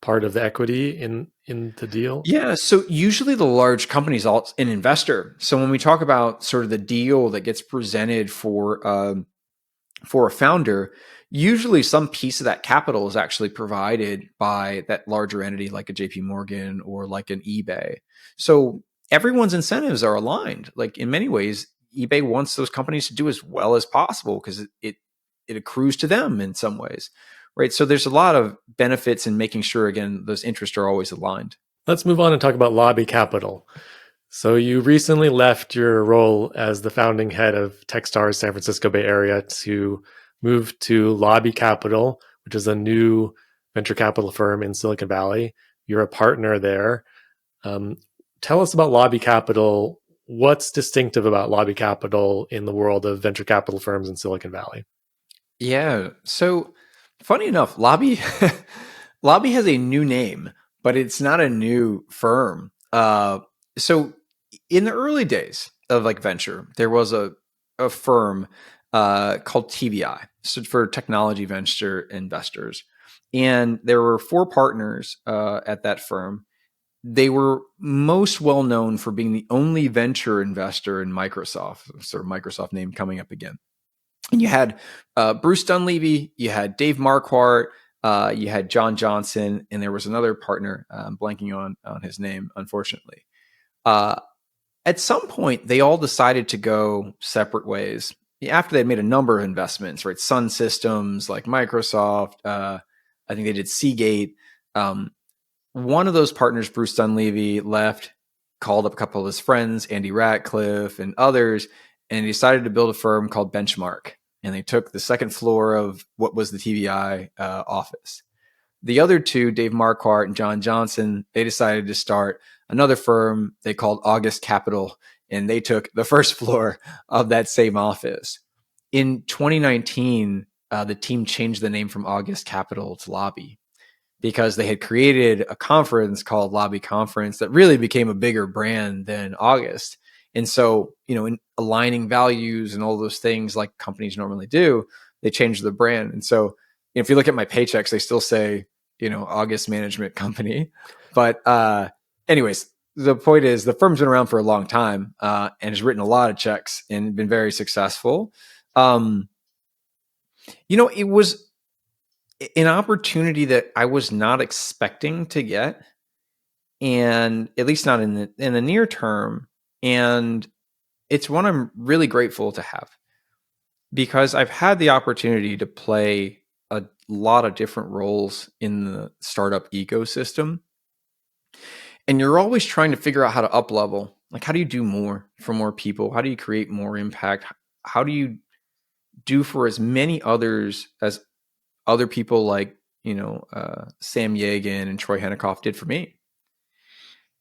part of the equity in the deal? Yeah. So usually the large company is an investor. So when we talk about sort of the deal that gets presented for a founder, usually some piece of that capital is actually provided by that larger entity, like a JP Morgan or like an eBay. So everyone's incentives are aligned. Like, in many ways, eBay wants those companies to do as well as possible because it accrues to them in some ways, right? So there's a lot of benefits in making sure, again, those interests are always aligned. Let's move on and talk about lobby capital. So you recently left your role as the founding head of Techstars San Francisco Bay Area to move to Lobby Capital, which is a new venture capital firm in Silicon Valley. You're a partner there. Tell us about Lobby Capital. What's distinctive about Lobby Capital in the world of venture capital firms in Silicon Valley? Yeah. So funny enough, Lobby Lobby has a new name, but it's not a new firm. So in the early days of venture, there was a firm called TVI, stood for Technology Venture Investors, and there were 4 partners at that firm. They were most well known for being the only venture investor in Microsoft, sort of Microsoft name coming up again. And you had Bruce Dunleavy, you had Dave Marquardt, you had John Johnson, and there was another partner. I'm blanking on his name, unfortunately. At some point, they all decided to go separate ways after they'd made a number of investments, right? Sun Systems, like Microsoft. I think they did Seagate. One of those partners, Bruce Dunleavy, left, called up a couple of his friends, Andy Ratcliffe and others, and he decided to build a firm called Benchmark. And they took the second floor of what was the TVI office. The other two, Dave Marquardt and John Johnson, they decided to start another firm they called August Capital, and they took the first floor of that same office. In 2019, the team changed the name from August Capital to Lobby because they had created a conference called Lobby Conference that really became a bigger brand than August. And so, in aligning values and all those things like companies normally do, they changed the brand. And so, if you look at my paychecks, they still say, August Management Company. But anyways, the point is the firm's been around for a long time and has written a lot of checks and been very successful. It was an opportunity that I was not expecting to get, and at least not in the near term. And it's one I'm really grateful to have, because I've had the opportunity to play a lot of different roles in the startup ecosystem. And you're always trying to figure out how to up level. Like, how do you do more for more people? How do you create more impact? How do you do for as many others as other people like, Sam Yegan and Troy Hennekoff did for me?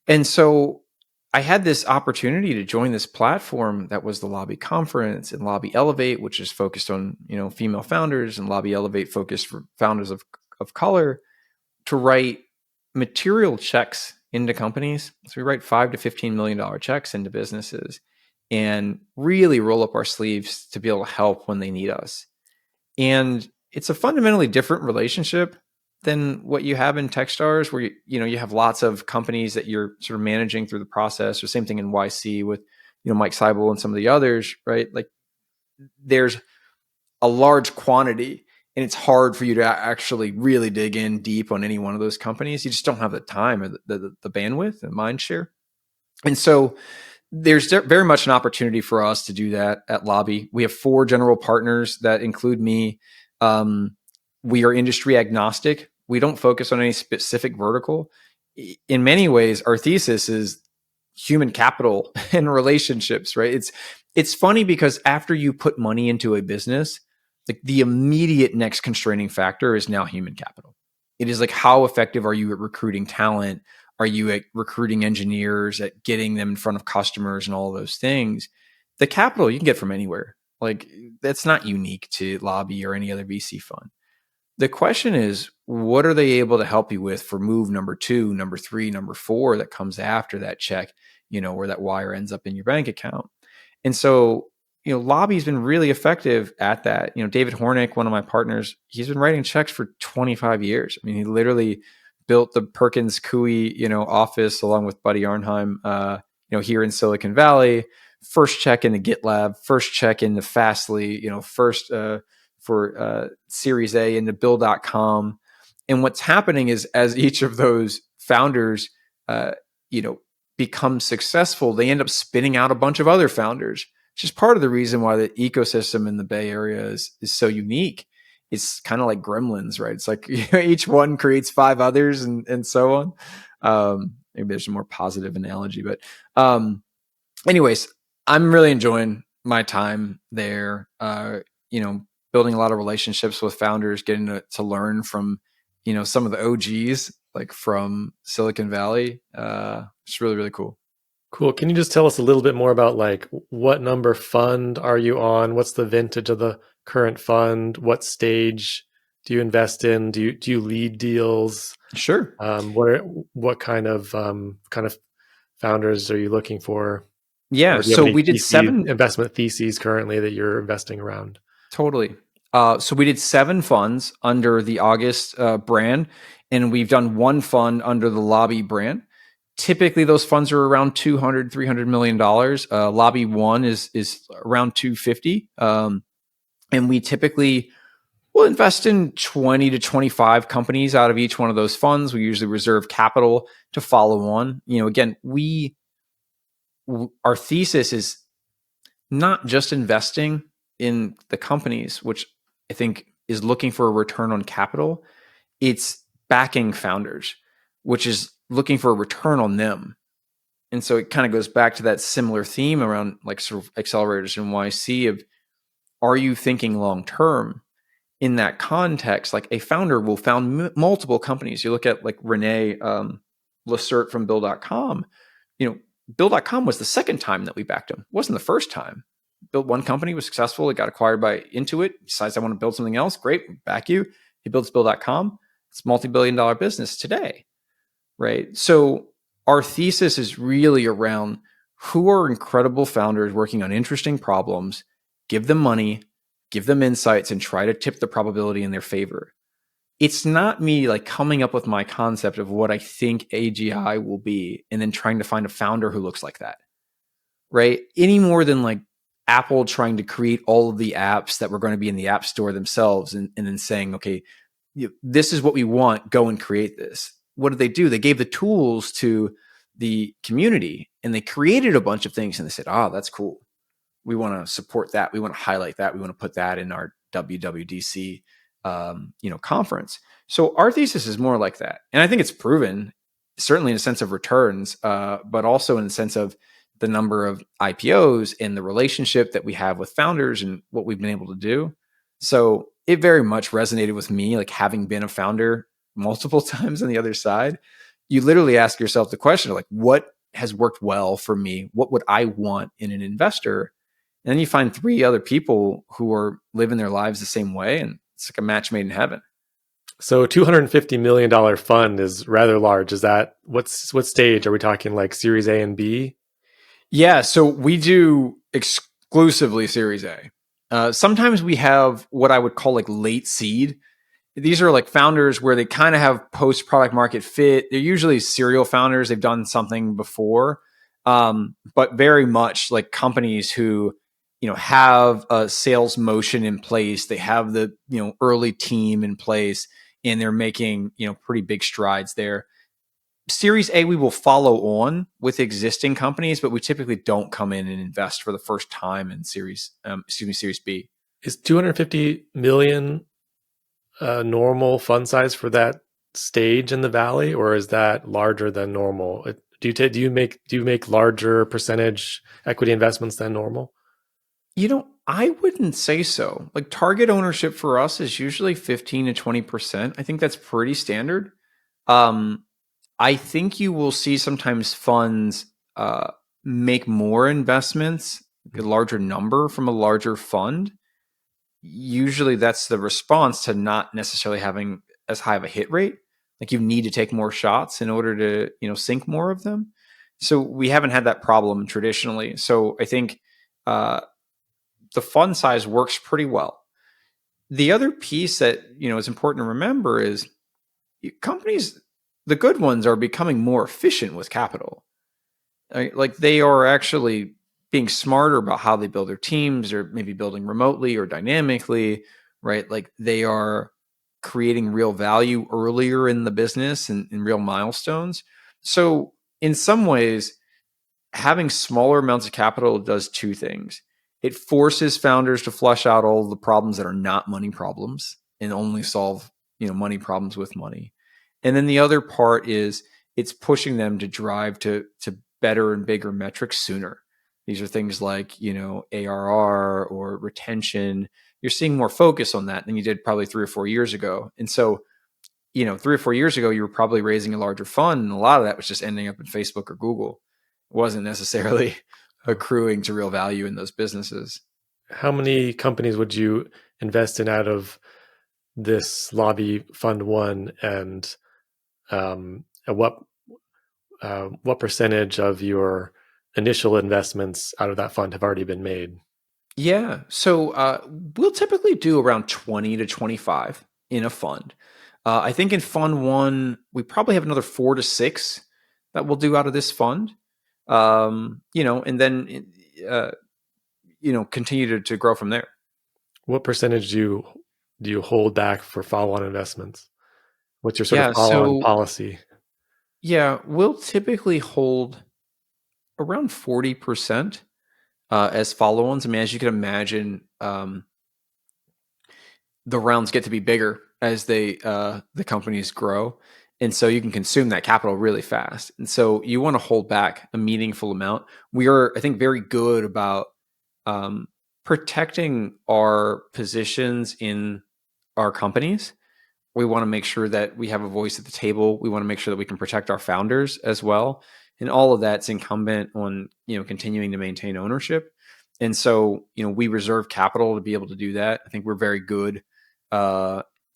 And so I had this opportunity to join this platform that was the Lobby Conference, and Lobby Elevate, which is focused on, female founders, and Lobby Elevate focused for founders of color, to write material checks into companies. So we write $5 to $15 million checks into businesses and really roll up our sleeves to be able to help when they need us. And it's a fundamentally different relationship than what you have in Techstars, where you have lots of companies that you're sort of managing through the process, or same thing in YC with Mike Seibel and some of the others, right? Like, there's a large quantity, and it's hard for you to actually really dig in deep on any one of those companies. You just don't have the time or the bandwidth and mind share. And so there's very much an opportunity for us to do that at Lobby. We have 4 general partners that include me. We are industry agnostic. We don't focus on any specific vertical. In many ways, our thesis is human capital and relationships, right? It's funny because after you put money into a business, like, the immediate next constraining factor is now human capital. It is like, how effective are you at recruiting talent? Are you at recruiting engineers, at getting them in front of customers and all those things? The capital you can get from anywhere. Like, that's not unique to Lobby or any other VC fund. The question is, what are they able to help you with for move number 2, number 3, number 4 that comes after that check, where that wire ends up in your bank account? And so, Lobby's been really effective at that. David Hornick, one of my partners, he's been writing checks for 25 years. I mean, he literally built the Perkins Coie, office along with Buddy Arnheim, here in Silicon Valley. First check in the GitLab, first check in the Fastly, first for Series A into Bill.com. And what's happening is, as each of those founders, become successful, they end up spinning out a bunch of other founders. It's just part of the reason why the ecosystem in the Bay Area is so unique. It's kind of like gremlins, right? It's like each one creates 5 others, and so on. Maybe there's a more positive analogy, but anyways, I'm really enjoying my time there. Building a lot of relationships with founders, getting to learn from some of the OGs, like from Silicon Valley. It's really, really cool. Cool. Can you just tell us a little bit more about, like, what number fund are you on? What's the vintage of the current fund? What stage do you invest in? Do you lead deals? Sure. What kind of founders are you looking for? Yeah. Or do you So have any we did VC 7 investment theses currently that you're investing around? Totally. So we did 7 funds under the August brand, and we've done 1 fund under the Lobby brand. Typically, those funds are around $200, $300 million. Lobby 1 is around 250. And we typically will invest in 20 to 25 companies out of each one of those funds. We usually reserve capital to follow on. Again, our thesis is not just investing in the companies, which I think is looking for a return on capital. It's backing founders, which is looking for a return on them. And so it kind of goes back to that similar theme around, like, sort of accelerators and YC of, are you thinking long term? In that context, like, a founder will found multiple companies. You look at, like, Renee Lacerte from Bill.com. Bill.com was the second time that we backed him. It wasn't the first time. Built one company, was successful. It got acquired by Intuit. Decides, I want to build something else. Great, back you. He builds Bill.com. It's a multi-billion-dollar business today, right? So our thesis is really around, who are incredible founders working on interesting problems, give them money, give them insights, and try to tip the probability in their favor. It's not me, like, coming up with my concept of what I think AGI will be and then trying to find a founder who looks like that, right? Any more than, like, Apple trying to create all of the apps that were going to be in the App Store themselves and then saying, okay, this is what we want, go and create this. What did they do? They gave the tools to the community, and they created a bunch of things, and they said, that's cool. we want to support that. We want to highlight that. We want to put that in our WWDC, conference. So our thesis is more like that. And I think it's proven, certainly in a sense of returns, but also in the sense of the number of IPOs and the relationship that we have with founders and what we've been able to do. So it very much resonated with me, like having been a founder multiple times on the other side. You literally ask yourself the question of like, what has worked well for me? What would I want in an investor? And then you find 3 other people who are living their lives the same way, and it's like a match made in heaven. So $250 million fund is rather large. Is that what stage are we talking, like Series A and B? Yeah, so we do exclusively Series A. Sometimes we have what I would call like late seed. These are like founders where they kind of have post product market fit. They're usually serial founders. They've done something before, but very much like companies who, have a sales motion in place. They have the, early team in place, and they're making, pretty big strides there. Series A, we will follow on with existing companies, but we typically don't come in and invest for the first time in Series B. Is 250 million normal fund size for that stage in the Valley, or is that larger than normal? Do you make larger percentage equity investments than normal? I wouldn't say so. Like target ownership for us is usually 15 to 20%. I think that's pretty standard. I think you will see sometimes funds make more investments, a larger number from a larger fund. Usually that's the response to not necessarily having as high of a hit rate. Like you need to take more shots in order to, sink more of them. So we haven't had that problem traditionally. So I think the fund size works pretty well. The other piece that, is important to remember is companies, the good ones, are becoming more efficient with capital. Like they are actually being smarter about how they build their teams, or maybe building remotely or dynamically, right? Like they are creating real value earlier in the business and real milestones. So in some ways, having smaller amounts of capital does 2 things. It forces founders to flush out all the problems that are not money problems and only solve, money problems with money. And then the other part is it's pushing them to drive to better and bigger metrics sooner. These are things like, ARR or retention. You're seeing more focus on that than you did probably 3 or 4 years ago. And so, 3 or 4 years ago, you were probably raising a larger fund, and a lot of that was just ending up in Facebook or Google. It wasn't necessarily accruing to real value in those businesses. How many companies would you invest in out of this lobby fund 1, and what percentage of your initial investments out of that fund have already been made? Yeah. So we'll typically do around 20 to 25 in a fund. I think in fund 1, we probably have another 4 to 6 that we'll do out of this fund. And then, continue to grow from there. What percentage do you hold back for follow-on investments? What's your sort of follow-on policy? Yeah, we'll typically hold around 40% as follow-ons. I mean, as you can imagine, the rounds get to be bigger as the companies grow. And so you can consume that capital really fast. And so you want to hold back a meaningful amount. We are, I think, very good about protecting our positions in our companies. We want to make sure that we have a voice at the table. We want to make sure that we can protect our founders as well. And all of that's incumbent on, continuing to maintain ownership. And so, we reserve capital to be able to do that. I think we're very good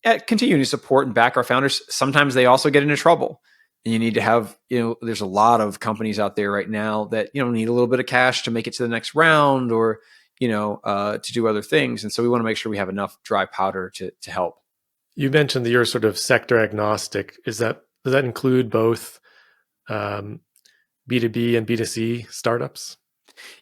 at continuing to support and back our founders. Sometimes they also get into trouble, and you need to have, there's a lot of companies out there right now that, need a little bit of cash to make it to the next round, or, to do other things. And so we want to make sure we have enough dry powder to help. You mentioned that you're sort of sector agnostic. Does that include both B2B and B2C startups?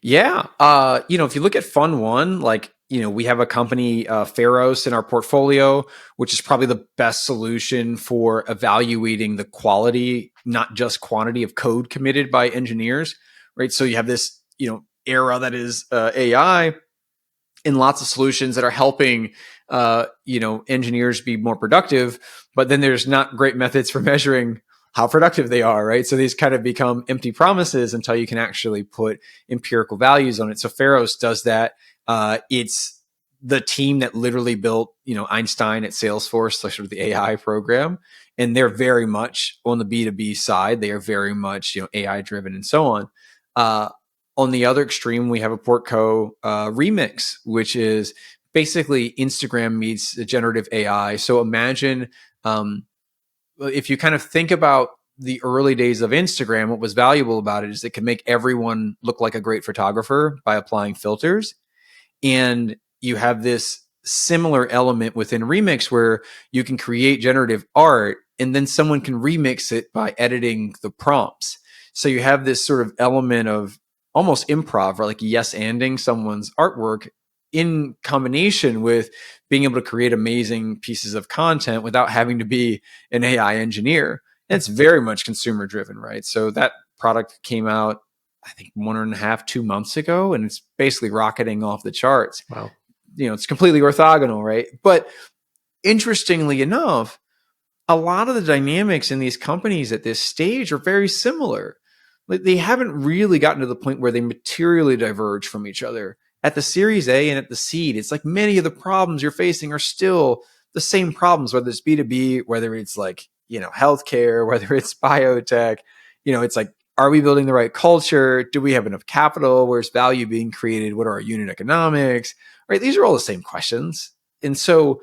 Yeah. If you look at fund 1, like, we have a company, Pharos, in our portfolio, which is probably the best solution for evaluating the quality, not just quantity, of code committed by engineers, right? So you have this, era that is AI, and lots of solutions that are helping engineers be more productive, but then there's not great methods for measuring how productive they are, right? So these kind of become empty promises until you can actually put empirical values on it. So Pharos does that. It's the team that literally built Einstein at Salesforce, so sort of the AI program, and they're very much on the B2B side. They are very much AI driven and so on. On the other extreme, we have a Portco Remix, which is basically Instagram meets generative AI. So imagine if you kind of think about the early days of Instagram, what was valuable about it is it could make everyone look like a great photographer by applying filters. And you have this similar element within Remix where you can create generative art and then someone can remix it by editing the prompts. So you have this sort of element of almost improv, or like yes-anding someone's artwork in combination with being able to create amazing pieces of content without having to be an AI engineer. And it's very much consumer driven, right? So that product came out, I think 1.5, 2 months ago, and it's basically rocketing off the charts. Wow. It's completely orthogonal, right? But interestingly enough, a lot of the dynamics in these companies at this stage are very similar. Like they haven't really gotten to the point where they materially diverge from each other. At the Series A and at the seed, it's like many of the problems you're facing are still the same problems, whether it's B2B, whether it's like, healthcare, whether it's biotech, it's like, are we building the right culture? Do we have enough capital? Where's value being created? What are our unit economics? Right? These are all the same questions. And so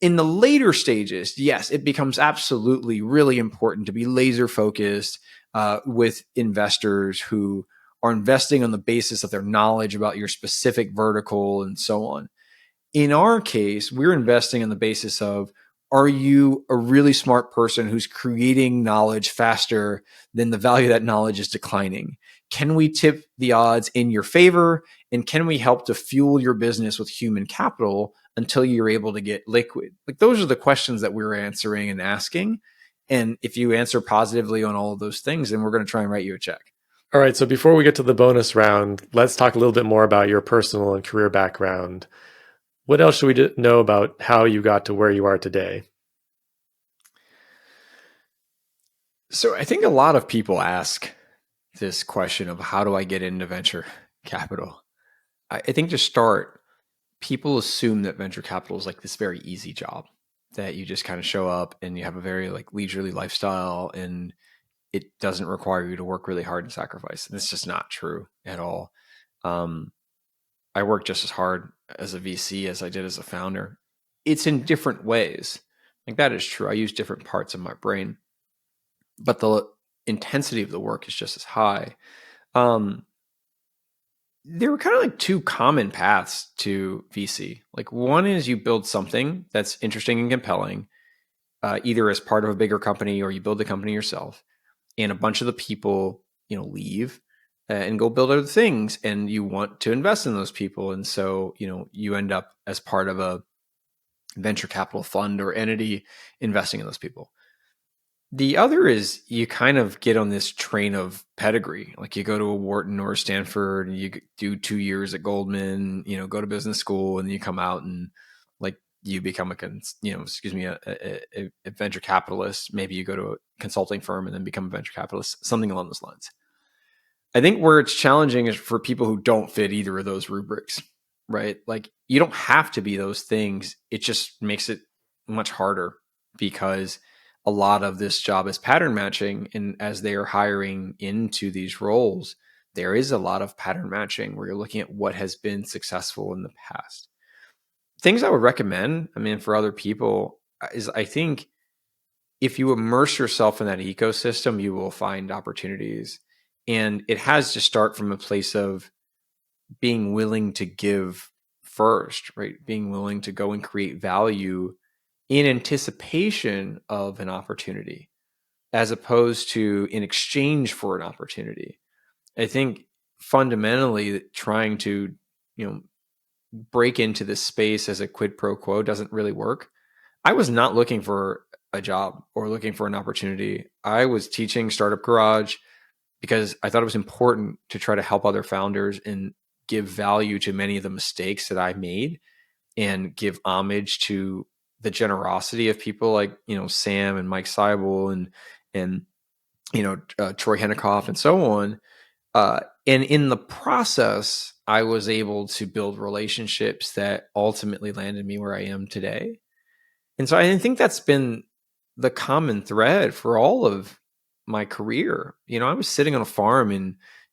in the later stages, yes, it becomes absolutely really important to be laser focused with investors who are investing on the basis of their knowledge about your specific vertical and so on. In our case, we're investing on the basis of, are you a really smart person who's creating knowledge faster than the value of that knowledge is declining? Can we tip the odds in your favor? And can we help to fuel your business with human capital until you're able to get liquid? Like those are the questions that we're answering and asking. And if you answer positively on all of those things, then we're going to try and write you a check. All right. So before we get to the bonus round, let's talk a little bit more about your personal and career background. What else should we know about how you got to where you are today? So I think a lot of people ask this question of how do I get into venture capital? I think to start, people assume that venture capital is like this very easy job that you just kind of show up and you have a very like leisurely lifestyle and it doesn't require you to work really hard and sacrifice. And it's just not true at all. I work just as hard as a VC as I did as a founder. It's in different ways. Like that is true. I use different parts of my brain, but the intensity of the work is just as high. There were kind of like two common paths to VC. Like one is you build something that's interesting and compelling, either as part of a bigger company or you build the company yourself, and a bunch of the people, leave and go build other things, and you want to invest in those people, and so you end up as part of a venture capital fund or entity investing in those people. The other is you kind of get on this train of pedigree. Like you go to a Wharton or a Stanford and you do 2 years at Goldman, go to business school and you come out and like you become a venture capitalist. Maybe you go to a consulting firm and then become a venture capitalist, something along those lines. I think where it's challenging is for people who don't fit either of those rubrics, right? Like you don't have to be those things. It just makes it much harder because a lot of this job is pattern matching. And as they are hiring into these roles, there is a lot of pattern matching where you're looking at what has been successful in the past. Things I would recommend, for other people is I think if you immerse yourself in that ecosystem, you will find opportunities. And it has to start from a place of being willing to give first, right? Being willing to go and create value in anticipation of an opportunity, as opposed to in exchange for an opportunity. I think fundamentally trying to, break into this space as a quid pro quo doesn't really work. I was not looking for a job or looking for an opportunity. I was teaching Startup Garage. because I thought it was important to try to help other founders and give value to many of the mistakes that I made and give homage to the generosity of people like, Sam and Mike Seibel and Troy Hennekoff and so on. And in the process, I was able to build relationships that ultimately landed me where I am today. And so I think that's been the common thread for all of my career. I was sitting on a farm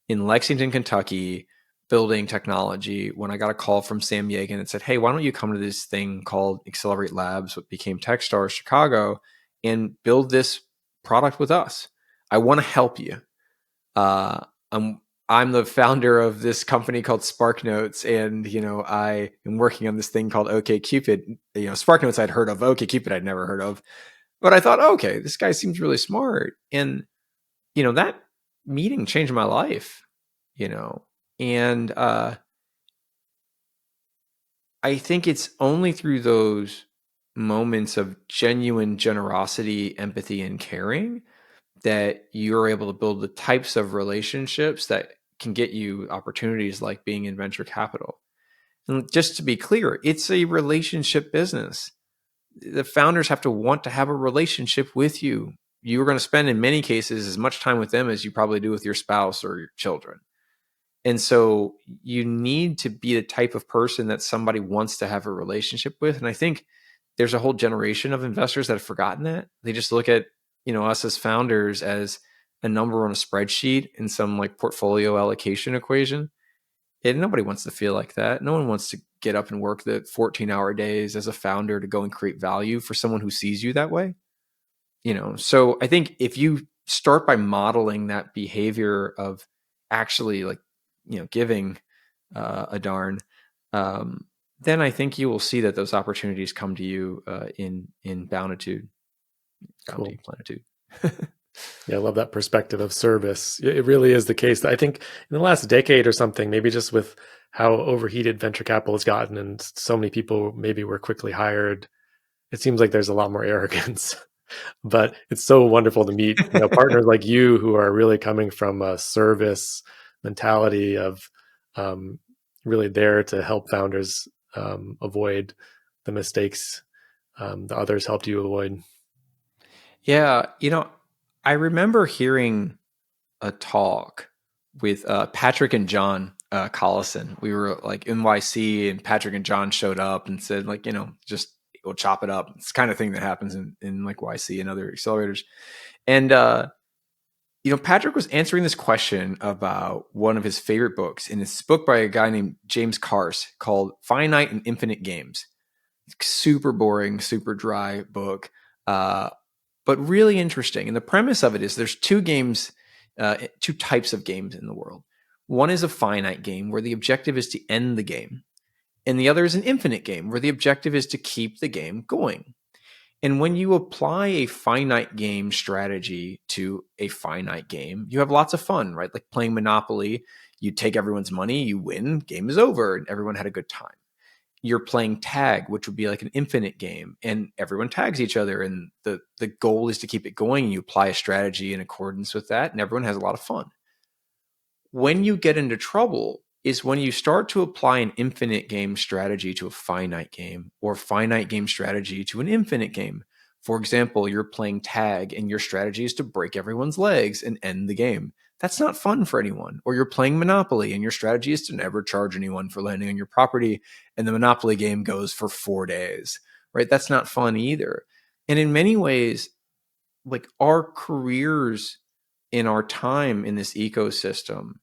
in Lexington, Kentucky, building technology when I got a call from Sam Yegan and said, "Hey, why don't you come to this thing called Accelerate Labs, what became Techstars Chicago, and build this product with us? I want to help you. I'm the founder of this company called SparkNotes, and I am working on this thing called OkCupid. SparkNotes I'd heard of, OkCupid I'd never heard of, but I thought, okay, this guy seems really smart, and that meeting changed my life. And I think it's only through those moments of genuine generosity, empathy, and caring that you're able to build the types of relationships that can get you opportunities like being in venture capital. And just to be clear, it's a relationship business. The founders have to want to have a relationship with you. You're going to spend, in many cases, as much time with them as you probably do with your spouse or your children. And so you need to be the type of person that somebody wants to have a relationship with. And I think there's a whole generation of investors that have forgotten that. They just look at, us as founders as a number on a spreadsheet in some like portfolio allocation equation. And nobody wants to feel like that. No one wants to get up and work the 14-hour days as a founder to go and create value for someone who sees you that way. So I think if you start by modeling that behavior of actually like, giving a darn, then I think you will see that those opportunities come to you in bounitude. Cool. Plenitude. Yeah, I love that perspective of service. It really is the case. I think in the last decade or something, maybe just with how overheated venture capital has gotten and so many people maybe were quickly hired, it seems like there's a lot more arrogance. But it's so wonderful to meet partners like you who are really coming from a service mentality of really there to help founders avoid the mistakes the others helped you avoid. Yeah, I remember hearing a talk with Patrick and John Collison. We were like NYC, and Patrick and John showed up and said, like, just we'll chop it up. It's the kind of thing that happens in like YC and other accelerators. And Patrick was answering this question about one of his favorite books, and it's a book by a guy named James Carse called Finite and Infinite Games. Super boring, super dry book, but really interesting. And the premise of it is there's two types of games in the world. One is a finite game where the objective is to end the game. And the other is an infinite game where the objective is to keep the game going. And when you apply a finite game strategy to a finite game, you have lots of fun, right? Like playing Monopoly, you take everyone's money, you win, game is over, and everyone had a good time. You're playing tag, which would be like an infinite game, and everyone tags each other, and the goal is to keep it going. You apply a strategy in accordance with that, and everyone has a lot of fun. When you get into trouble is when you start to apply an infinite game strategy to a finite game, or finite game strategy to an infinite game. For example, you're playing tag and your strategy is to break everyone's legs and end the game. That's not fun for anyone. Or you're playing Monopoly and your strategy is to never charge anyone for landing on your property, and the Monopoly game goes for 4 days, right? That's not fun either. And in many ways, like our careers in our time in this ecosystem,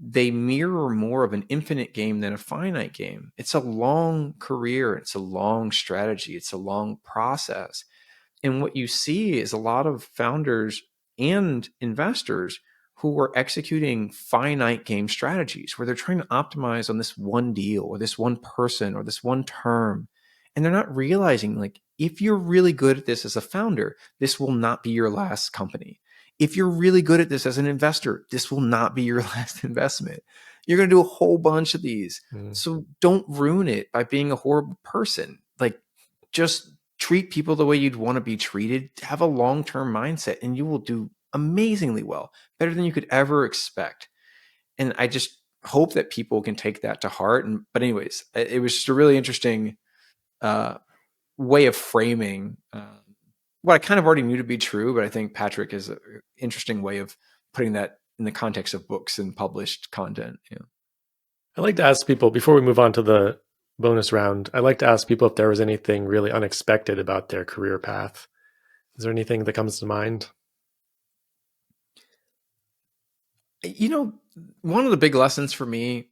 they mirror more of an infinite game than a finite game. It's a long career. It's a long strategy. It's a long process. And what you see is a lot of founders and investors who are executing finite game strategies where they're trying to optimize on this one deal or this one person or this one term. And they're not realizing, like, if you're really good at this as a founder, this will not be your last company. If you're really good at this as an investor, this will not be your last investment. You're going to do a whole bunch of these. So don't ruin it by being a horrible person. Like, just treat people the way you'd want to be treated. Have a long-term mindset, and you will do amazingly well, better than you could ever expect. And I just hope that people can take that to heart. But anyways, it was just a really interesting way of framing what I kind of already knew to be true, but I think Patrick is an interesting way of putting that in the context of books and published content. I like to ask people, before we move on to the bonus round, I like to ask people if there was anything really unexpected about their career path. Is there anything that comes to mind? One of the big lessons for me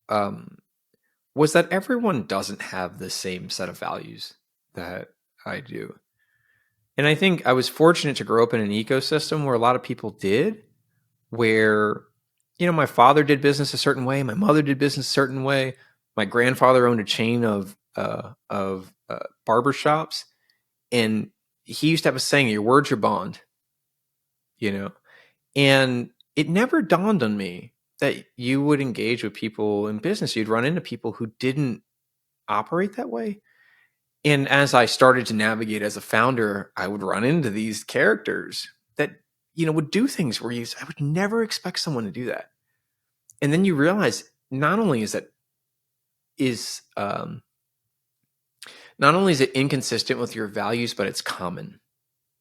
was that everyone doesn't have the same set of values that I do. And I think I was fortunate to grow up in an ecosystem where a lot of people did, where, my father did business a certain way, my mother did business a certain way, my grandfather owned a chain of barbershops, and he used to have a saying, "Your word's your bond," and it never dawned on me that you would engage with people in business. You'd run into people who didn't operate that way. And as I started to navigate as a founder, I would run into these characters that, would do things where I would never expect someone to do that. And then you realize not only is it inconsistent with your values, but it's common.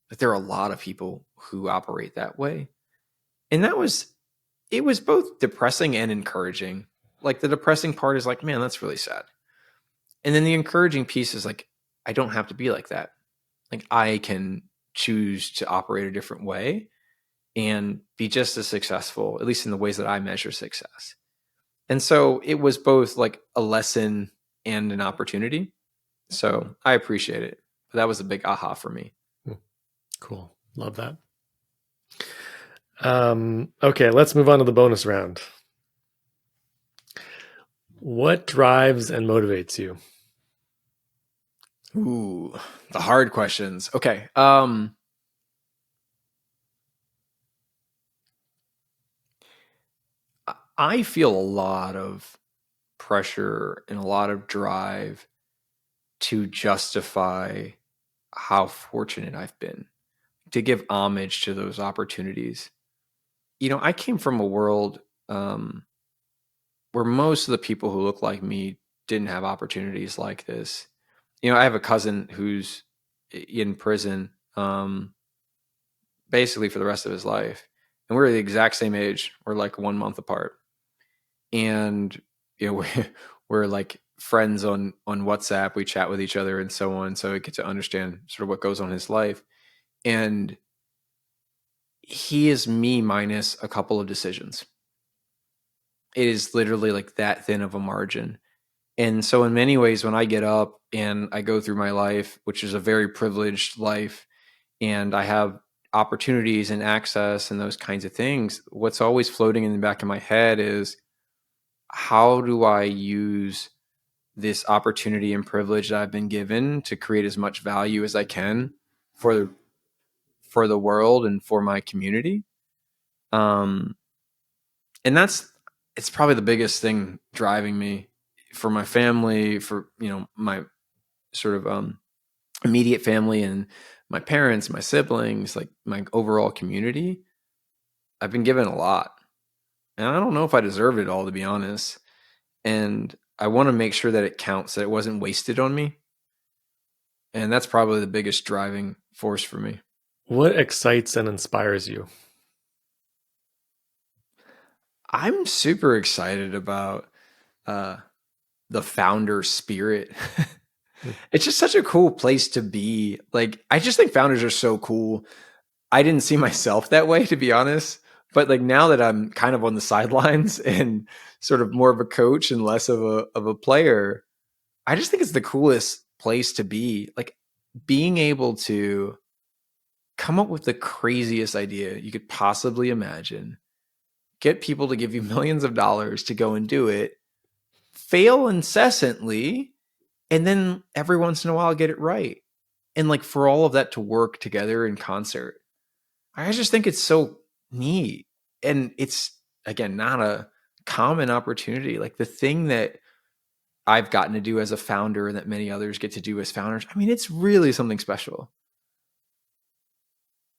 That there are a lot of people who operate that way. And it was both depressing and encouraging. Like the depressing part is like, man, that's really sad. And then the encouraging piece is like, I don't have to be like that. Like I can choose to operate a different way and be just as successful, at least in the ways that I measure success. And so it was both like a lesson and an opportunity. So I appreciate it. But that was a big aha for me. Cool. Love that. Okay, let's move on to the bonus round. What drives and motivates you? Ooh, the hard questions. Okay. I feel a lot of pressure and a lot of drive to justify how fortunate I've been, to give homage to those opportunities. I came from a world where most of the people who look like me didn't have opportunities like this. I have a cousin who's in prison basically for the rest of his life. And we're the exact same age. We're like 1 month apart. And, we're like friends on WhatsApp. We chat with each other and so on. So I get to understand sort of what goes on in his life. And he is me minus a couple of decisions. It is literally like that thin of a margin. And so in many ways, when I get up and I go through my life, which is a very privileged life, and I have opportunities and access and those kinds of things, what's always floating in the back of my head is, how do I use this opportunity and privilege that I've been given to create as much value as I can for the world and for my community? And it's probably the biggest thing driving me, for my family, for, my sort of immediate family and my parents, my siblings, like my overall community. I've been given a lot, and I don't know if I deserved it all, to be honest. And I want to make sure that it counts, that it wasn't wasted on me. And that's probably the biggest driving force for me. What excites and inspires you? I'm super excited about the founder spirit. It's just such a cool place to be. Like, I just think founders are so cool. I didn't see myself that way, to be honest. But like now that I'm kind of on the sidelines and sort of more of a coach and less of a player, I just think it's the coolest place to be. Like being able to come up with the craziest idea you could possibly imagine, get people to give you millions of dollars to go and do it, fail incessantly, and then every once in a while get it right. And like for all of that to work together in concert, I just think it's so neat. And it's, again, not a common opportunity. Like the thing that I've gotten to do as a founder and that many others get to do as founders, I mean, it's really something special.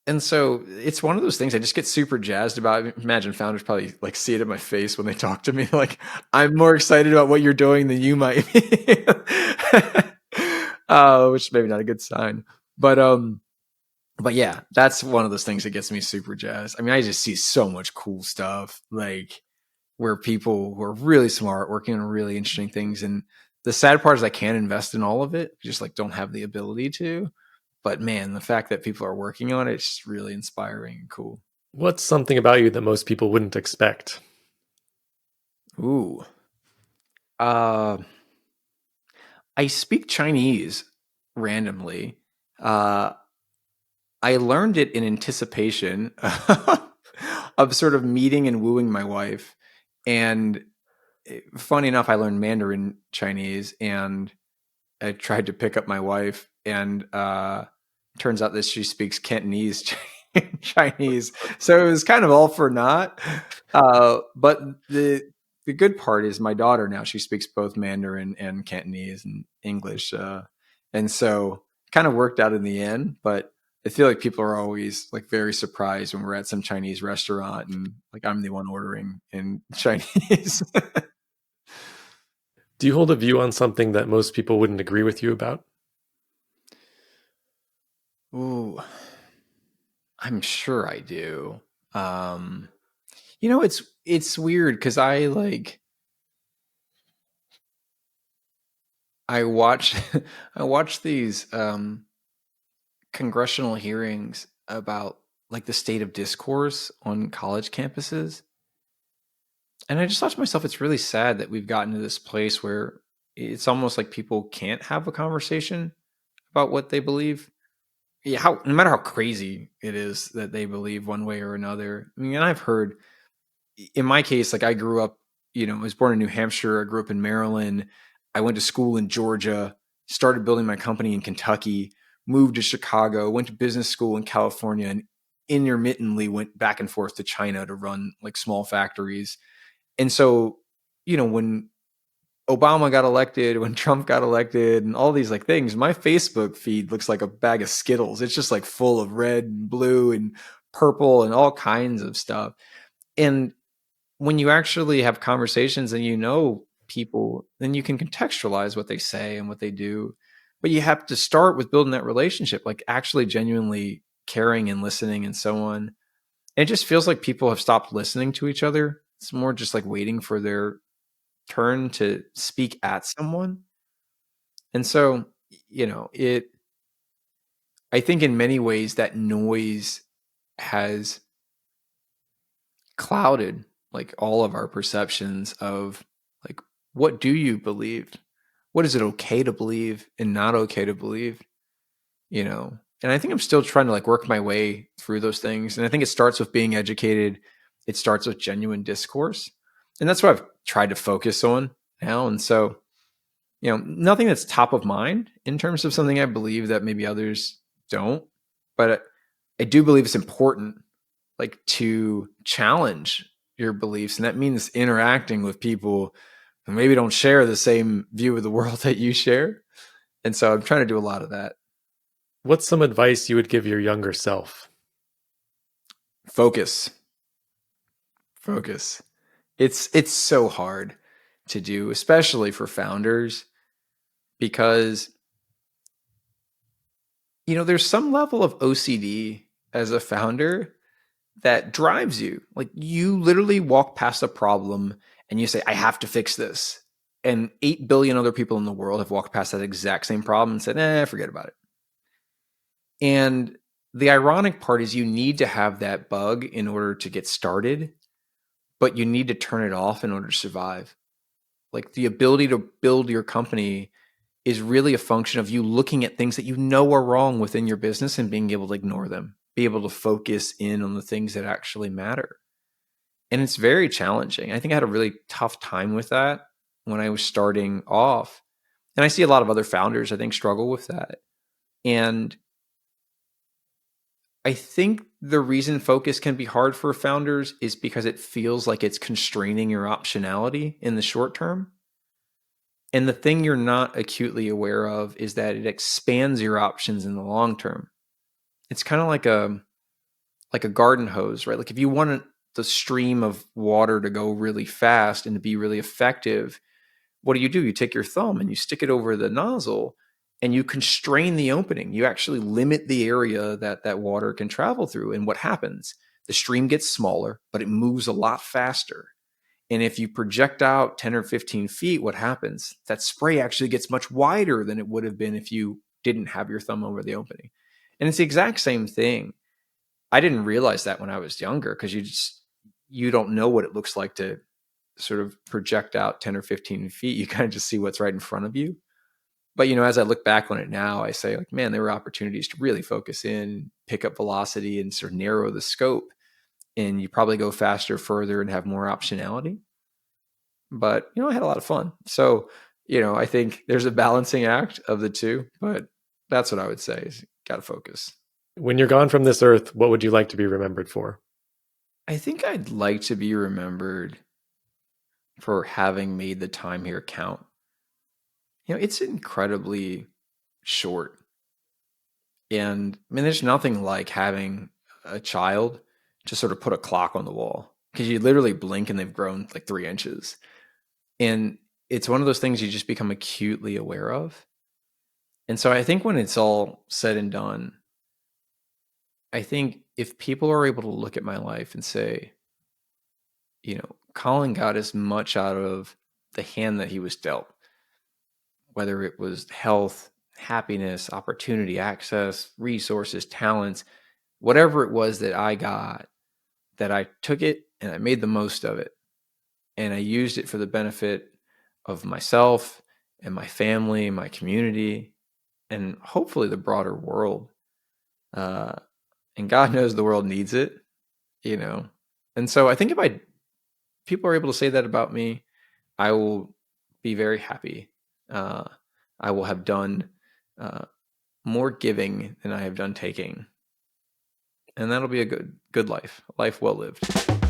And so it's one of those things I just get super jazzed about. Imagine founders probably like see it in my face when they talk to me. Like, I'm more excited about what you're doing than you might be. Which maybe not a good sign. But yeah, that's one of those things that gets me super jazzed. I mean, I just see so much cool stuff, like where people who are really smart working on really interesting things. And the sad part is I can't invest in all of it. Just like don't have the ability to. But man, the fact that people are working on it is just really inspiring and cool. What's something about you that most people wouldn't expect? Ooh. Uh, I speak Chinese randomly. Uh, I learned it in anticipation of sort of meeting and wooing my wife. And funny enough, I learned Mandarin Chinese and I tried to pick up my wife, and turns out that she speaks Cantonese Chinese. So it was kind of all for naught. But the good part is my daughter now, she speaks both Mandarin and Cantonese and English. And so kind of worked out in the end, but I feel like people are always like very surprised when we're at some Chinese restaurant and like I'm the one ordering in Chinese. Do you hold a view on something that most people wouldn't agree with you about? Ooh, I'm sure I do. Um, it's weird because I watch I watch these congressional hearings about like the state of discourse on college campuses. And I just thought to myself, it's really sad that we've gotten to this place where it's almost like people can't have a conversation about what they believe. Yeah, no matter how crazy it is that they believe one way or another. I mean, and I've heard in my case, like I grew up, I was born in New Hampshire. I grew up in Maryland. I went to school in Georgia, started building my company in Kentucky, moved to Chicago, went to business school in California, and intermittently went back and forth to China to run like small factories. And so, when Obama got elected, when Trump got elected, and all these like things, my Facebook feed looks like a bag of Skittles. It's just like full of red and blue and purple and all kinds of stuff. And when you actually have conversations and people, then you can contextualize what they say and what they do. But you have to start with building that relationship, like actually genuinely caring and listening and so on. And it just feels like people have stopped listening to each other. It's more just like waiting for their turn to speak at someone. And so, it I think in many ways that noise has clouded like all of our perceptions of like what do you believe, what is it okay to believe and not okay to believe, and I think I'm still trying to like work my way through those things, and I think it starts with being educated. It starts with genuine discourse, and that's what I've tried to focus on now. And so, nothing that's top of mind in terms of something I believe that maybe others don't, but I do believe it's important like to challenge your beliefs, and that means interacting with people who maybe don't share the same view of the world that you share. And so I'm trying to do a lot of that. What's some advice you would give your younger self? Focus. It's so hard to do, especially for founders, because there's some level of OCD as a founder that drives you. Like you literally walk past a problem and you say, I have to fix this. And 8 billion other people in the world have walked past that exact same problem and said, forget about it. And the ironic part is you need to have that bug in order to get started, but you need to turn it off in order to survive. Like the ability to build your company is really a function of you looking at things that you know are wrong within your business and being able to ignore them, be able to focus in on the things that actually matter. And it's very challenging. I think I had a really tough time with that when I was starting off. And I see a lot of other founders, I think, struggle with that. And I think the reason focus can be hard for founders is because it feels like it's constraining your optionality in the short term. And the thing you're not acutely aware of is that it expands your options in the long term. It's kind of like like a garden hose, right? Like if you want the stream of water to go really fast and to be really effective, what do? You take your thumb and you stick it over the nozzle and you constrain the opening. You actually limit the area that water can travel through. And what happens? The stream gets smaller, but it moves a lot faster. And if you project out 10 or 15 feet, what happens? That spray actually gets much wider than it would have been if you didn't have your thumb over the opening. And it's the exact same thing. I didn't realize that when I was younger, because you don't know what it looks like to sort of project out 10 or 15 feet. You kind of just see what's right in front of you. But, as I look back on it now, I say, like, man, there were opportunities to really focus in, pick up velocity, and sort of narrow the scope. And you probably go faster, further, and have more optionality. But, I had a lot of fun. So, I think there's a balancing act of the two, but that's what I would say is got to focus. When you're gone from this earth, what would you like to be remembered for? I think I'd like to be remembered for having made the time here count. It's incredibly short. And I mean, there's nothing like having a child just sort of put a clock on the wall, because you literally blink and they've grown like 3 inches. And it's one of those things you just become acutely aware of. And so I think when it's all said and done, I think if people are able to look at my life and say, Collin got as much out of the hand that he was dealt, whether it was health, happiness, opportunity, access, resources, talents, whatever it was that I got, that I took it and I made the most of it. And I used it for the benefit of myself and my family, my community, and hopefully the broader world. And God knows the world needs it, And so I think if people are able to say that about me, I will be very happy. I will have done more giving than I have done taking. And that'll be a good life well lived.